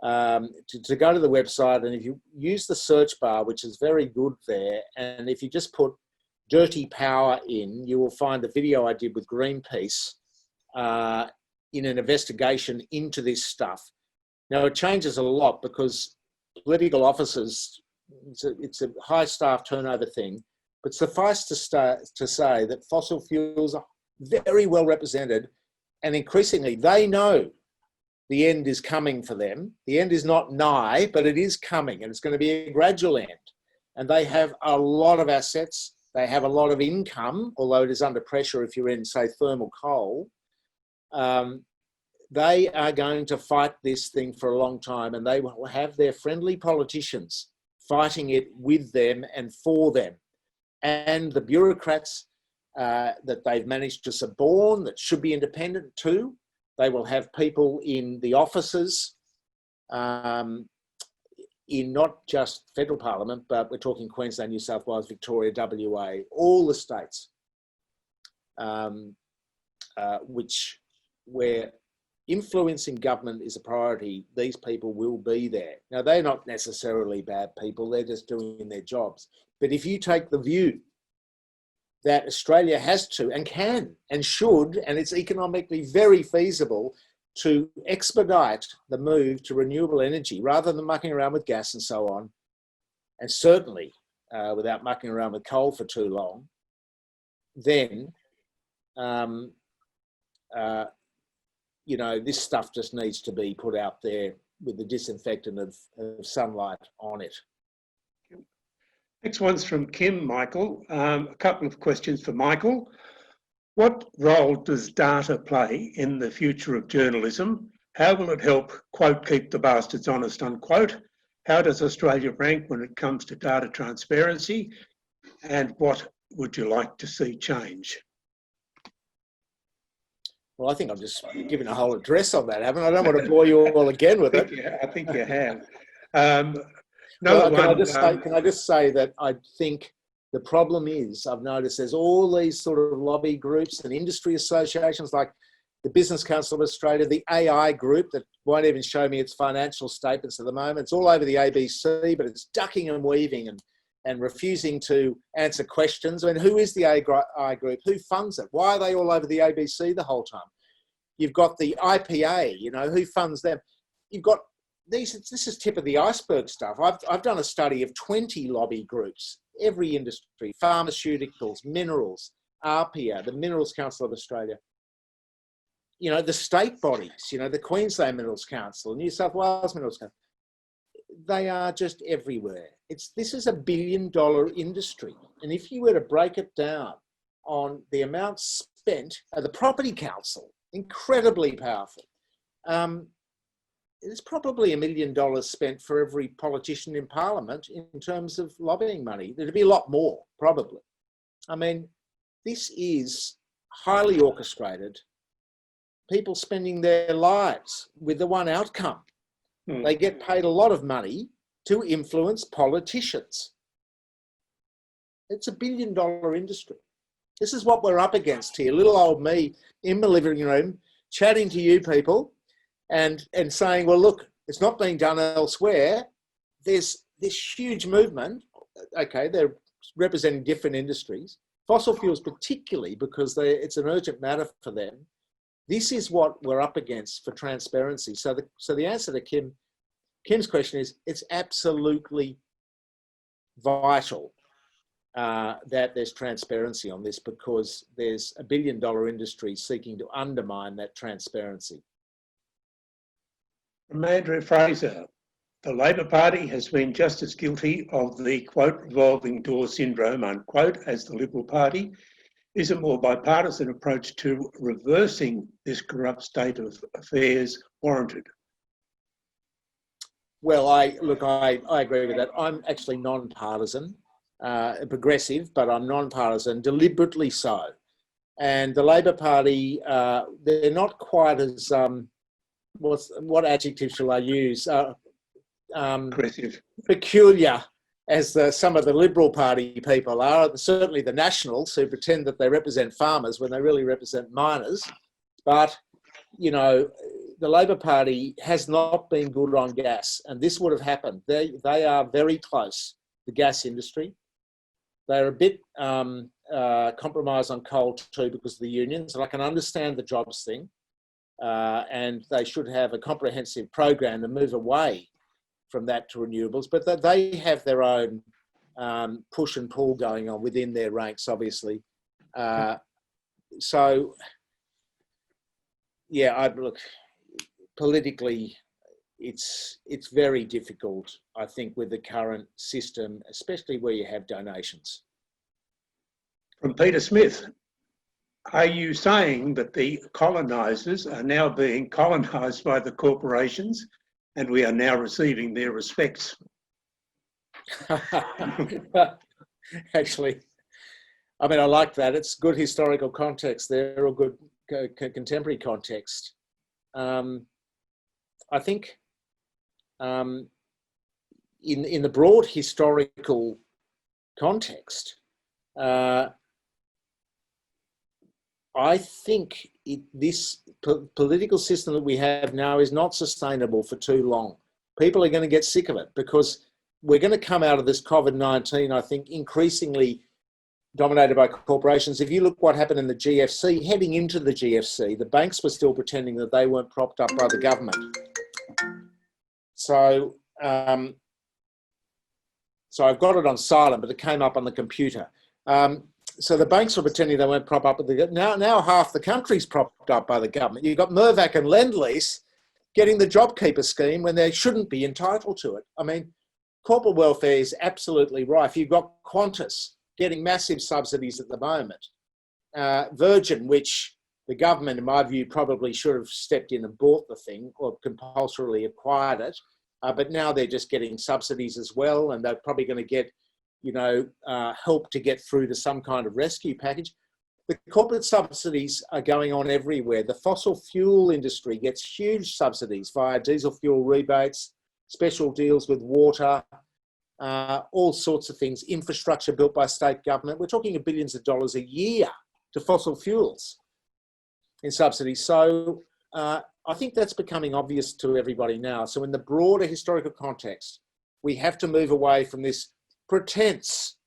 Speaker 3: go to the website, and if you use the search bar, which is very good there, and if you just put dirty power in, you will find a video I did with Greenpeace in an investigation into this stuff. Now, it changes a lot because political officers, it's a high staff turnover thing, but suffice to say that fossil fuels are very well represented, and increasingly they know the end is coming for them. The end is not nigh, but it is coming, and it's going to be a gradual end. And they have a lot of assets. They have a lot of income, although it is under pressure if you're in, say, thermal coal. They are going to fight this thing for a long time, and they will have their friendly politicians fighting it with them and for them. And the bureaucrats that they've managed to suborn, that should be independent too. They will have people in the offices, in not just federal parliament, but we're talking Queensland, New South Wales, Victoria, WA, all the states, where influence in government is a priority. These people will be there. Now, they're not necessarily bad people, they're just doing their jobs. But if you take the view that Australia has to and can and should, and it's economically very feasible to expedite the move to renewable energy rather than mucking around with gas and so on, and certainly without mucking around with coal for too long, then you know, this stuff just needs to be put out there with the disinfectant of sunlight on it.
Speaker 2: Next one's from Kim, Michael. A couple of questions for Michael. What role does data play in the future of journalism? How will it help, quote, keep the bastards honest, unquote? How does Australia rank when it comes to data transparency? And what would you like to see change?
Speaker 3: Well, I think I've just given a whole address on that, haven't I? I don't want to bore you all again with it.
Speaker 2: I think you have.
Speaker 3: Well, can I just say that I think the problem is, I've noticed there's all these sort of lobby groups and industry associations like the Business Council of Australia, the AI group that won't even show me its financial statements at the moment. It's all over the ABC, but it's ducking and weaving and refusing to answer questions. I mean, who is the AI group? Who funds it? Why are they all over the ABC the whole time? You've got the IPA, you know, who funds them? You've got this is tip of the iceberg stuff. I've done a study of 20 lobby groups, every industry, pharmaceuticals, minerals, ARPIA, the Minerals Council of Australia, you know, the state bodies, you know, the Queensland Minerals Council, New South Wales Minerals Council. They are just everywhere. This is $1 billion industry. And if you were to break it down on the amount spent at the Property Council, incredibly powerful, there's probably $1 million spent for every politician in Parliament in terms of lobbying money. There'd be a lot more, probably. I mean, this is highly orchestrated, people spending their lives with the one outcome. They get paid a lot of money to influence politicians. It's $1 billion industry. This is what we're up against here. Little old me in the living room, chatting to you people and saying, well, look, it's not being done elsewhere. There's this huge movement. Okay, they're representing different industries. Fossil fuels particularly because it's an urgent matter for them. This is what we're up against for transparency. So the answer to Kim's question is, it's absolutely vital that there's transparency on this, because there's $1 billion industry seeking to undermine that transparency.
Speaker 2: From Andrew Fraser, the Labor Party has been just as guilty of the, quote, revolving door syndrome, unquote, as the Liberal Party. Is a more bipartisan approach to reversing this corrupt state of affairs warranted?
Speaker 3: Well, I agree with that. I'm actually non-partisan, progressive, but I'm non-partisan, deliberately so. And the Labor Party, they're not quite as, what adjective shall I use?
Speaker 2: Aggressive.
Speaker 3: Peculiar as some of the Liberal Party people are, certainly the Nationals, who pretend that they represent farmers when they really represent miners. But, you know, the Labor Party has not been good on gas, and this would have happened. They are very close, the gas industry. They're a bit compromised on coal too because of the unions, and I can understand the jobs thing. And they should have a comprehensive program to move away from that to renewables, but they have their own push and pull going on within their ranks, obviously. So, yeah, look, politically, it's very difficult, I think, with the current system, especially where you have donations.
Speaker 2: From Peter Smith, are you saying that the colonisers are now being colonised by the corporations and we are now receiving their respects?
Speaker 3: Actually, I mean, I like that. It's good historical context there, or good contemporary context. I think in the broad historical context, I think this political system that we have now is not sustainable for too long. People are going to get sick of it because we're going to come out of this COVID-19, I think, increasingly dominated by corporations. If you look what happened in the GFC, heading into the GFC, the banks were still pretending that they weren't propped up by the government. So, so I've got it on silent, but it came up on the computer. So the banks were pretending they weren't propped up with the government. Now half the country's propped up by the government. You've got Murdoch and Lend-Lease getting the JobKeeper scheme when they shouldn't be entitled to it. I mean, corporate welfare is absolutely rife. You've got Qantas getting massive subsidies at the moment. Virgin, which the government, in my view, probably should have stepped in and bought the thing or compulsorily acquired it. But now they're just getting subsidies as well, and they're probably going to get, help to get through to some kind of rescue package. The corporate subsidies are going on everywhere. The fossil fuel industry gets huge subsidies via diesel fuel rebates, special deals with water, all sorts of things, infrastructure built by state government. We're talking of billions of dollars a year to fossil fuels in subsidies. So I think that's becoming obvious to everybody now. So in the broader historical context, we have to move away from this pretense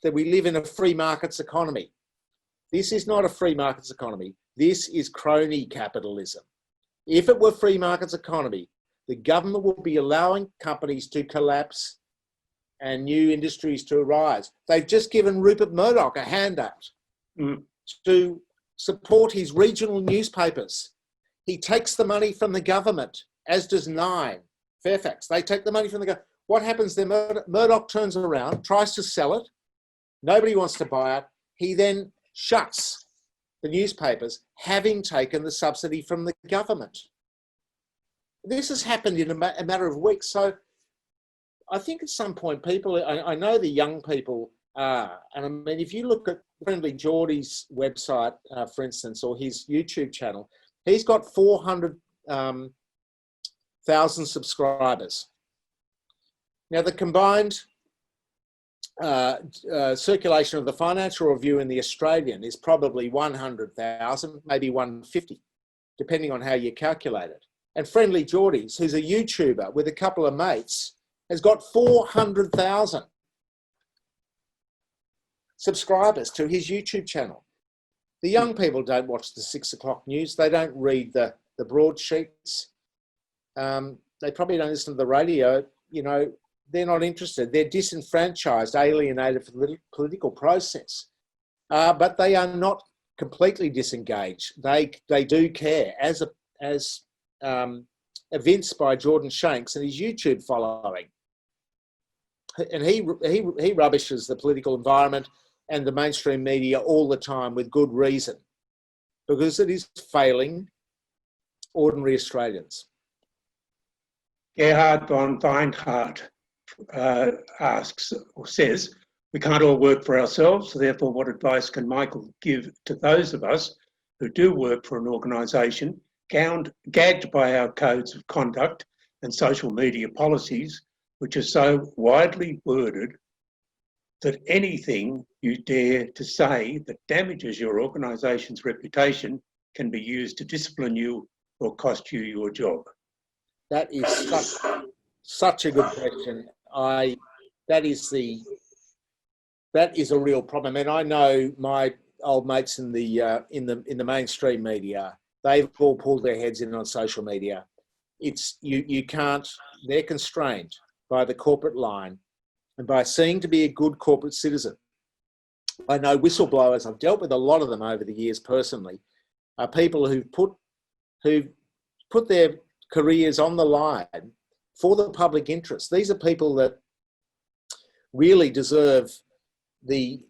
Speaker 3: that we live in a free markets economy. This is not a free markets economy. This is crony capitalism. If it were free markets economy, the government will be allowing companies to collapse and new industries to arise. They've just given Rupert Murdoch a handout to support his regional newspapers. He takes the money from the government, as does Nine, Fairfax. They take the money from the government. What happens then? Murdoch turns around, tries to sell it. Nobody wants to buy it. He then shuts the newspapers, having taken the subsidy from the government. This has happened in a matter of weeks. So I think at some point people, I know the young people are, and I mean, if you look at Friendly Geordie's website, for instance, or his YouTube channel, he's got 400,000 subscribers. Now, the combined circulation of the Financial Review and the Australian is probably 100,000, maybe 150, depending on how you calculate it. And Friendly Geordie's, who's a YouTuber with a couple of mates, has got 400,000 subscribers to his YouTube channel. The young people don't watch the 6 o'clock news. They don't read the broadsheets. They probably don't listen to the radio. They're not interested. They're disenfranchised, alienated from the political process. But they are not completely disengaged. They do care, as evinced by Jordan Shanks and his YouTube following. And he rubbishes the political environment and the mainstream media all the time with good reason, because it is failing ordinary Australians.
Speaker 2: Gerhard von Weinhardt asks or says, we can't all work for ourselves, so therefore what advice can Michael give to those of us who do work for an organisation gagged by our codes of conduct and social media policies, which are so widely worded that anything you dare to say that damages your organisation's reputation can be used to discipline you or cost you your job?
Speaker 3: That is such a good question. That is a real problem. And I know my old mates in the mainstream media, they've all pulled their heads in on social media. It's you can't. They're constrained by the corporate line and by seeming to be a good corporate citizen. I know whistleblowers. I've dealt with a lot of them over the years personally. Are people who've put their careers on the line for the public interest. These are people that really deserve the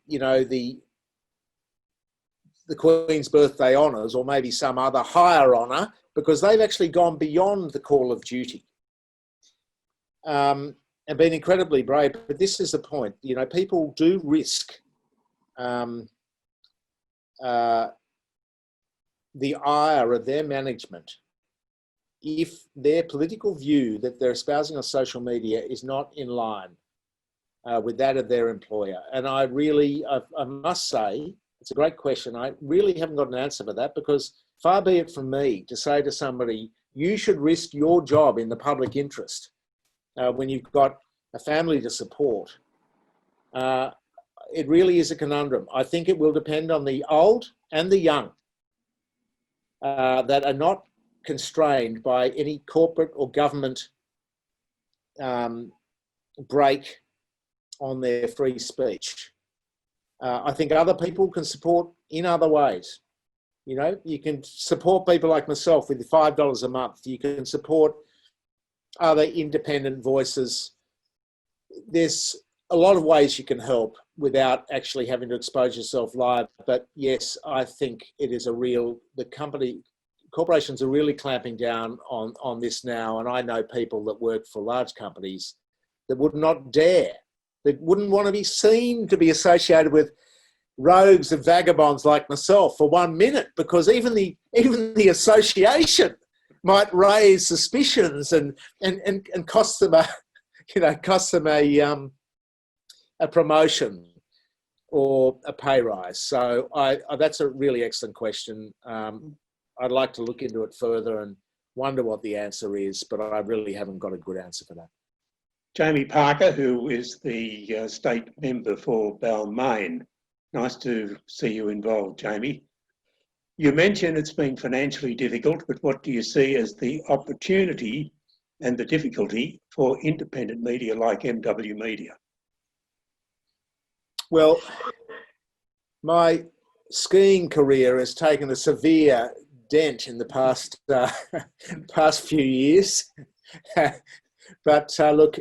Speaker 3: Queen's birthday honours, or maybe some other higher honour, because they've actually gone beyond the call of duty and been incredibly brave. But this is the point. People do risk the ire of their management if their political view that they're espousing on social media is not in line with that of their employer. And I must say, it's a great question. I really haven't got an answer for that, because far be it from me to say to somebody, you should risk your job in the public interest when you've got a family to support. It really is a conundrum. I think it will depend on the old and the young that are not constrained by any corporate or government break on their free speech. I think other people can support in other ways. You can support people like myself with $5 a month. You can support other independent voices. There's a lot of ways you can help, without actually having to expose yourself live. But yes, I think it is corporations are really clamping down on this now. And I know people that work for large companies that would not dare, that wouldn't want to be seen to be associated with rogues and vagabonds like myself for 1 minute, because even the association might raise suspicions and cost them a promotion or a pay rise. So that's a really excellent question. I'd like to look into it further and wonder what the answer is, but I really haven't got a good answer for that.
Speaker 2: Jamie Parker, who is the state member for Balmain. Nice to see you involved, Jamie. You mentioned it's been financially difficult, but what do you see as the opportunity and the difficulty for independent media like MW Media?
Speaker 3: Well, my skiing career has taken a severe dent in the past few years. But look,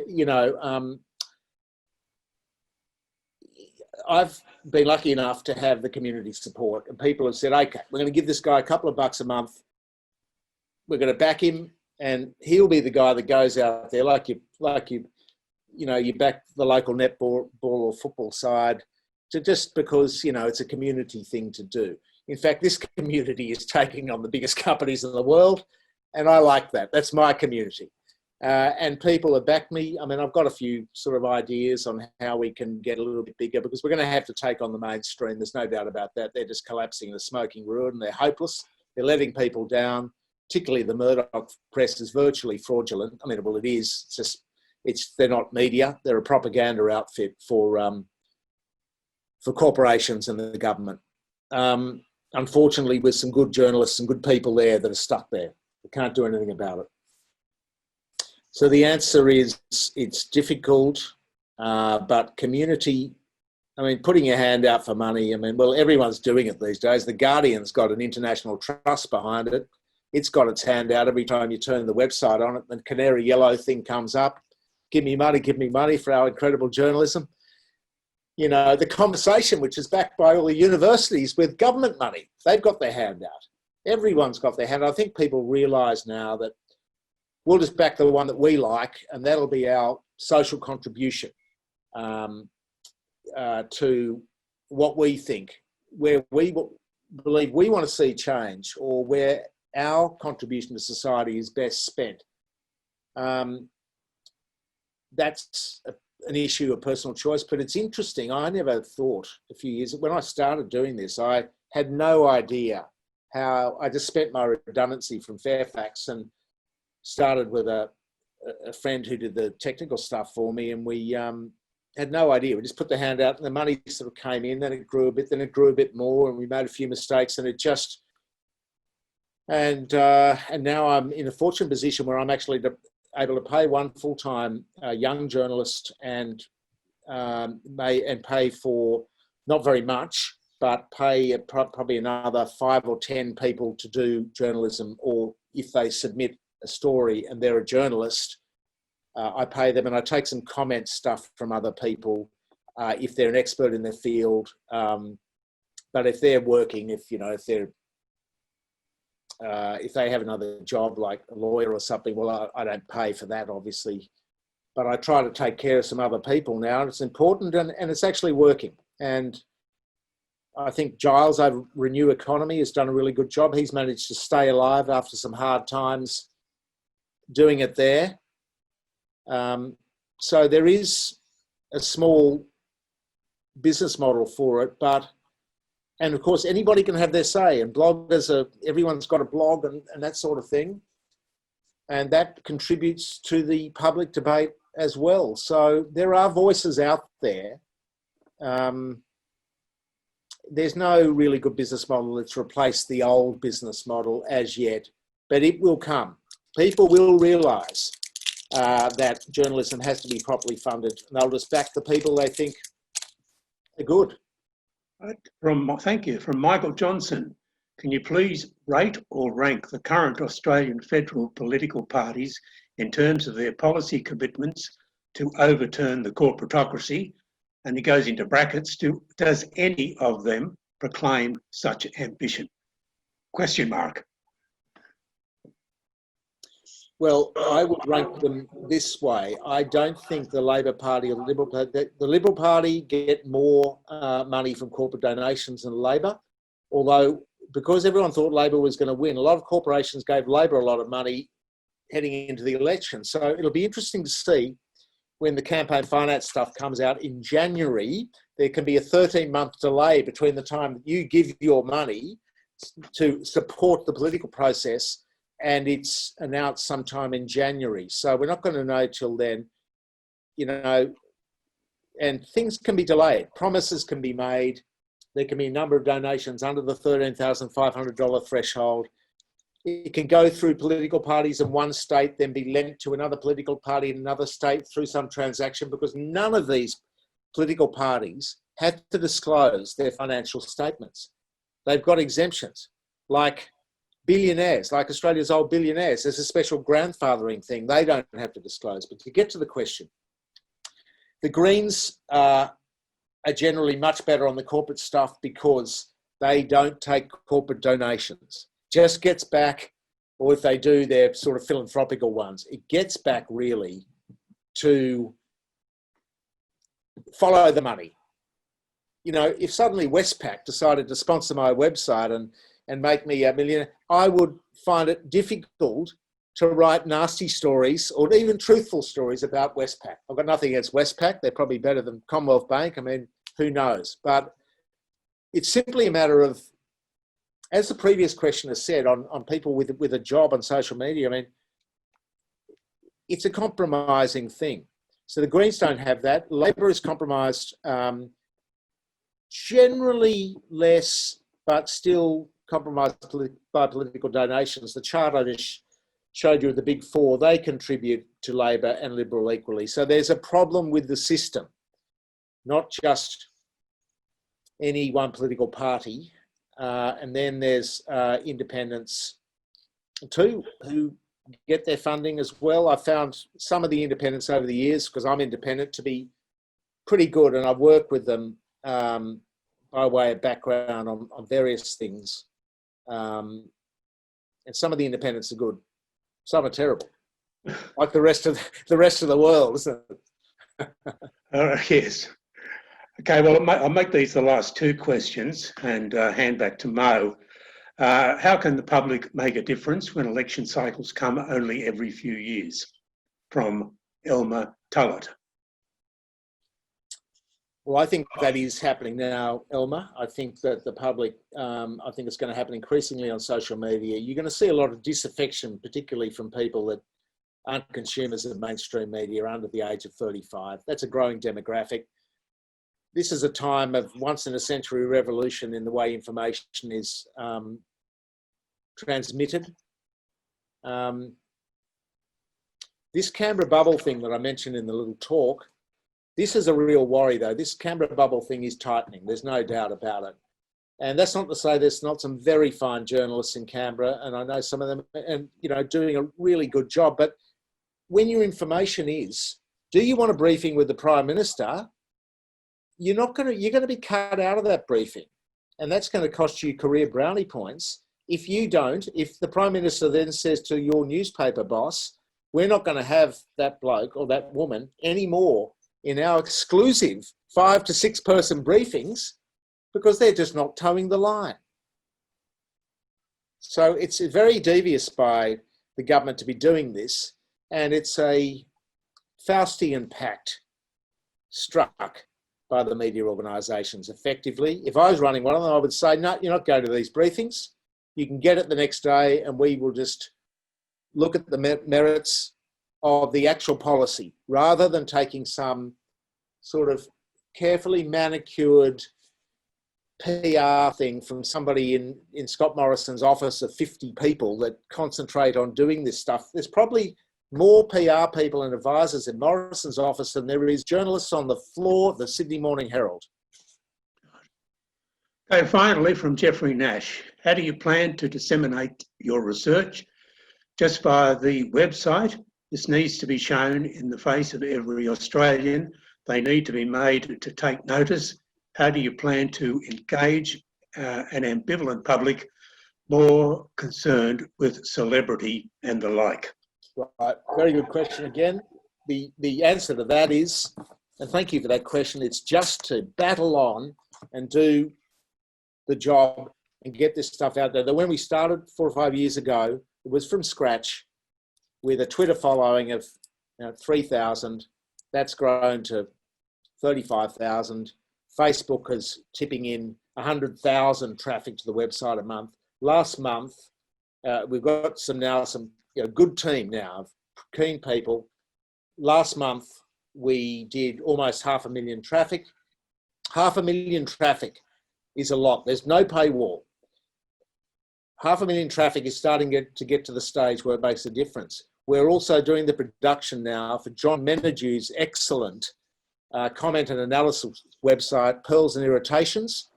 Speaker 3: I've been lucky enough to have the community support, and people have said, okay, we're going to give this guy a couple of bucks a month. We're going to back him, and he'll be the guy that goes out there like you back the local netball or football side, just because, it's a community thing to do. In fact, this community is taking on the biggest companies in the world, and I like that. That's my community. And people have backed me. I mean, I've got a few sort of ideas on how we can get a little bit bigger, because we're going to have to take on the mainstream. There's no doubt about that. They're just collapsing in a smoking ruin. They're hopeless. They're letting people down. Particularly the Murdoch press is virtually fraudulent. I mean, well, it is. They're not media. They're a propaganda outfit for corporations and the government. Unfortunately, with some good journalists and good people there that are stuck there. We can't do anything about it. So the answer is it's difficult, but community, putting your hand out for money, everyone's doing it these days. The Guardian's got an international trust behind it. It's got its hand out every time you turn the website on it. The canary yellow thing comes up. Give me money for our incredible journalism. The Conversation, which is backed by all the universities with government money, they've got their hand out. Everyone's got their hand out. I think people realise now that we'll just back the one that we like, and that'll be our social contribution to what we think, where we believe we want to see change, or where our contribution to society is best spent. That's an issue of personal choice, but it's interesting. I never thought a few years, when I started doing this, I had no idea how. I just spent my redundancy from Fairfax and started with a friend who did the technical stuff for me, and we had no idea. We just put the hand out, and the money sort of came in. Then it grew a bit. Then it grew a bit more, and we made a few mistakes, and it just. And now I'm in a fortunate position where I'm actually able to pay one full-time young journalist and pay for not very much, but pay probably another 5 or 10 people to do journalism, or if they submit a story and they're a journalist, I pay them, and I take some comment stuff from other people if they're an expert in their field. But if they're working, if they have another job like a lawyer or something, well, I don't pay for that, obviously. But I try to take care of some other people now, and it's important, and it's actually working. And I think Giles over Renew Economy has done a really good job. He's managed to stay alive after some hard times doing it there. So there is a small business model for it, and of course anybody can have their say, and everyone's got a blog and that sort of thing, and that contributes to the public debate as well. So there are voices out there. There's no really good business model that's replaced the old business model as yet, but it will come. People will realise that journalism has to be properly funded, and they'll just back the people they think are good.
Speaker 2: Thank you. From Michael Johnson, can you please rate or rank the current Australian federal political parties in terms of their policy commitments to overturn the corporatocracy And he goes into brackets, does any of them proclaim such ambition? Question mark.
Speaker 3: Well, I would rank them this way. I don't think the Labor Party or the Liberal Party get more money from corporate donations than Labor, although because everyone thought Labor was going to win, a lot of corporations gave Labor a lot of money heading into the election. So it'll be interesting to see when the campaign finance stuff comes out in January. There can be a 13-month delay between the time that you give your money to support the political process and it's announced sometime in January. So we're not going to know till then, you know, and things can be delayed. Promises can be made. There can be a number of donations under the $13,500 threshold. It can go through political parties in one state, then be lent to another political party in another state through some transaction, because none of these political parties have to disclose their financial statements. They've got exemptions, like billionaires, like Australia's old billionaires. There's a special grandfathering thing. They don't have to disclose. But to get to the question, the Greens are generally much better on the corporate stuff because they don't take corporate donations. Just gets back, or if they do, they're sort of philanthropical ones. It gets back really to follow the money. You know, if suddenly Westpac decided to sponsor my website and make me a millionaire, I would find it difficult to write nasty stories or even truthful stories about Westpac. I've got nothing against Westpac. They're probably better than Commonwealth Bank. I mean, who knows? But it's simply a matter of, as the previous questioner said, on people with a job on social media, I mean, it's a compromising thing. So the Greens don't have that. Labor is compromised generally less, but still compromised by political donations. The chart I just showed you of the big four, they contribute to Labor and Liberal equally. So there's a problem with the system, not just any one political party. And then there's independents too, who get their funding as well. I've found some of the independents over the years, because I'm independent, to be pretty good, and I've worked with them by way of background on various things. And some of the independents are good. Some are terrible, like the rest of the world, isn't it?
Speaker 2: Yes. Okay, well, I'll make these the last two questions and hand back to Mo. How can the public make a difference when election cycles come only every few years? From Elmer Tullett.
Speaker 3: Well, I think that is happening now, Elmer. I think that the public, I think it's going to happen increasingly on social media. You're going to see a lot of disaffection, particularly from people that aren't consumers of mainstream media under the age of 35. That's a growing demographic. This is a time of once-in-a-century revolution in the way information is transmitted. This Canberra bubble thing that I mentioned in the little talk, this is a real worry, though. This Canberra bubble thing is tightening. There's no doubt about it. And that's not to say there's not some very fine journalists in Canberra, and I know some of them, and you know, doing a really good job. But when your information is, do you want a briefing with the Prime Minister? You're going to be cut out of that briefing, and that's going to cost you career brownie points. If you don't, if the Prime Minister then says to your newspaper boss, we're not going to have that bloke or that woman anymore in our exclusive 5 to 6 person briefings, because they're just not towing the line. So it's very devious by the government to be doing this, and it's a Faustian pact struck by the media organisations effectively. If I was running one of them, I would say, no, you're not going to these briefings. You can get it the next day, and we will just look at the merits of the actual policy, rather than taking some sort of carefully manicured PR thing from somebody in Scott Morrison's office of 50 people that concentrate on doing this stuff. There's probably more PR people and advisors in Morrison's office than there is journalists on the floor of the Sydney Morning Herald.
Speaker 2: Okay, finally, from Jeffrey Nash, how do you plan to disseminate your research? Just via the website? This needs to be shown in the face of every Australian they need to be made to take notice? How do you plan to engage an ambivalent public more concerned with celebrity and the like?
Speaker 3: Right, very good question again. The answer to that is, and thank you for that question, it's just to battle on and do the job and get this stuff out there. That when we started 4 or 5 years ago, it was from scratch with a Twitter following of 3,000. That's grown to 35,000. Facebook is tipping in 100,000 traffic to the website a month. Last month, we've got some good team now of keen people. Last month, we did almost 500,000 traffic. 500,000 traffic is a lot. There's no paywall. 500,000 traffic is starting to get to the stage where it makes a difference. We're also doing the production now for John Menadew's excellent comment and analysis website, Pearls and Irritations.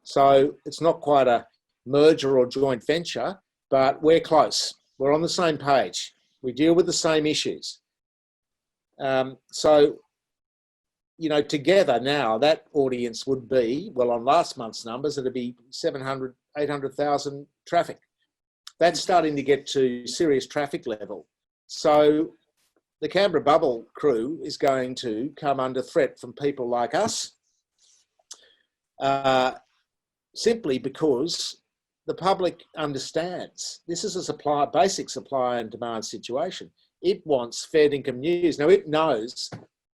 Speaker 3: So it's not quite a merger or joint venture, but we're close. We're on the same page. We deal with the same issues. Together now, that audience would be, well, on last month's numbers, it'd be 700, 800,000 traffic. That's starting to get to serious traffic level. So the Canberra Bubble crew is going to come under threat from people like us, simply because the public understands this is a basic supply and demand situation. It wants fair income news. Now, it knows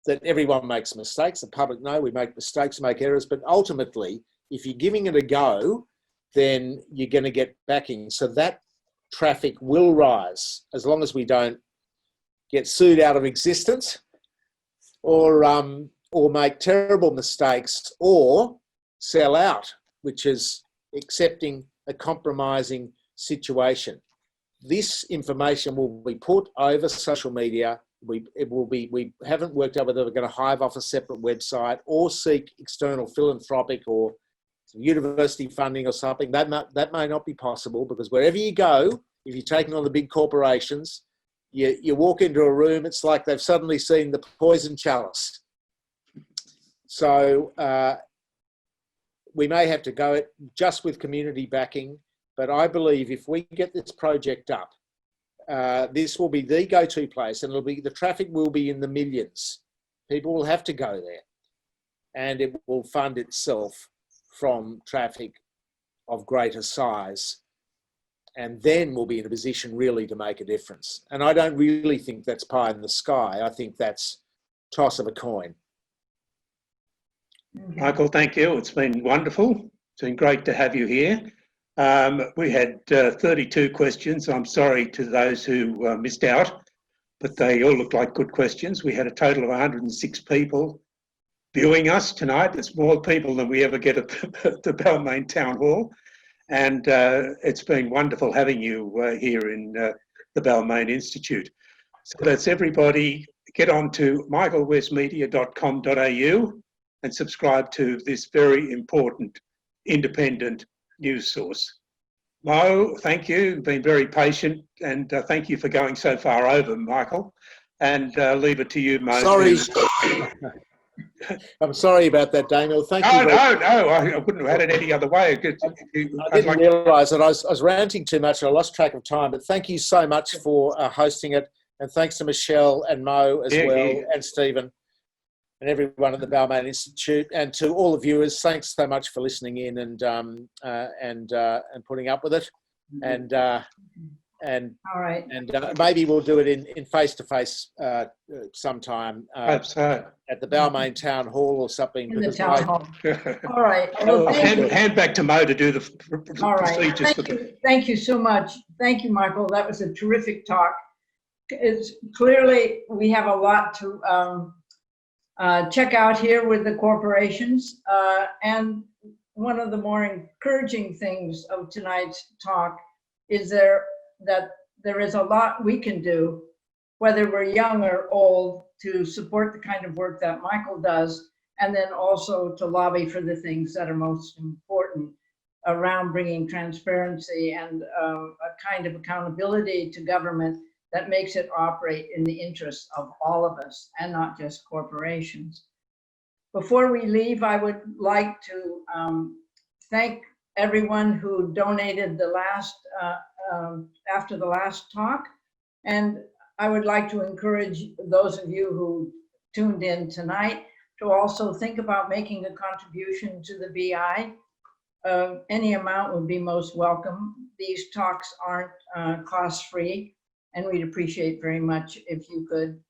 Speaker 3: that everyone makes mistakes. The public know we make mistakes, make errors, but ultimately, if you're giving it a go, then you're going to get backing. So that traffic will rise as long as we don't get sued out of existence or make terrible mistakes or sell out, which is accepting a compromising situation. This information will be put over social media. We haven't worked out whether we're going to hive off a separate website or seek external philanthropic or university funding or something. That may not be possible, because wherever you go, if you're taking on the big corporations, you walk into a room, it's like they've suddenly seen the poison chalice. So we may have to go it just with community backing, but I believe if we get this project up, this will be the go-to place, and the traffic will be in the millions. People will have to go there, and it will fund itself from traffic of greater size, and then we'll be in a position really to make a difference. And I don't really think that's pie in the sky. I think that's toss of a coin.
Speaker 2: Michael, thank you. It's been wonderful. It's been great to have you here. We had 32 questions. I'm sorry to those who missed out, but they all looked like good questions. We had a total of 106 people viewing us tonight. It's more people than we ever get at the Balmain Town Hall. And it's been wonderful having you here in the Balmain Institute. So that's everybody. Get on to michaelwestmedia.com.au and subscribe to this very important independent news source. Mo, thank you. You've been very patient, and thank you for going so far over, Michael. And leave it to you, Mo.
Speaker 3: Sorry. I'm sorry about that, Daniel. Thank you.
Speaker 2: No, I wouldn't have had it any other way.
Speaker 3: I didn't realise that I was ranting too much and I lost track of time, but thank you so much for hosting it. And thanks to Michelle and Mo as well, and Stephen and everyone at the Balmain Institute, and to all the viewers. Thanks so much for listening in and putting up with it. And all right. And maybe we'll do it in face-to-face sometime.
Speaker 2: Hope so.
Speaker 3: At the Balmain Town Hall or something.
Speaker 1: In the town hall. All right.
Speaker 2: Well, hand back to Mo to do the procedures.
Speaker 1: Thank you so much. Thank you, Michael. That was a terrific talk. It's clearly we have a lot to check out here with the corporations. And one of the more encouraging things of tonight's talk is that there is a lot we can do, whether we're young or old, to support the kind of work that Michael does, and then also to lobby for the things that are most important around bringing transparency and a kind of accountability to government that makes it operate in the interests of all of us and not just corporations. Before we leave, I would like to thank everyone who donated the last after the last talk, and I would like to encourage those of you who tuned in tonight to also think about making a contribution to the BI. Any amount would be most welcome. These talks aren't cost-free, and we'd appreciate very much if you could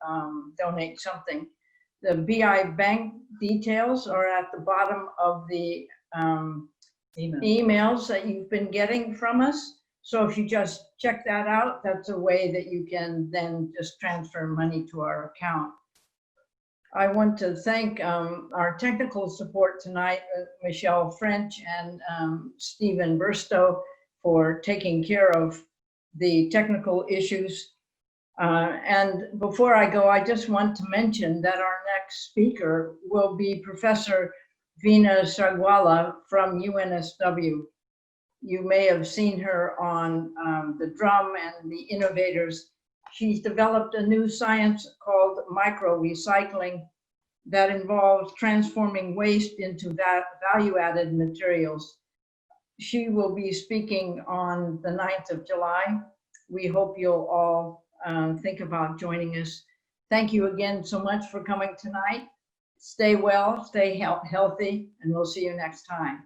Speaker 1: donate something. The BI bank details are at the bottom of the emails that you've been getting from us. So if you just check that out, that's a way that you can then just transfer money to our account. I want to thank our technical support tonight, Michelle French and Stephen Burstow, for taking care of the technical issues. And before I go, I just want to mention that our next speaker will be Professor Veena Sargwala from UNSW. You may have seen her on The Drum and The Innovators. She's developed a new science called micro-recycling that involves transforming waste into value-added materials. She will be speaking on the 9th of July. We hope you'll all think about joining us. Thank you again so much for coming tonight. Stay well, stay healthy, and we'll see you next time.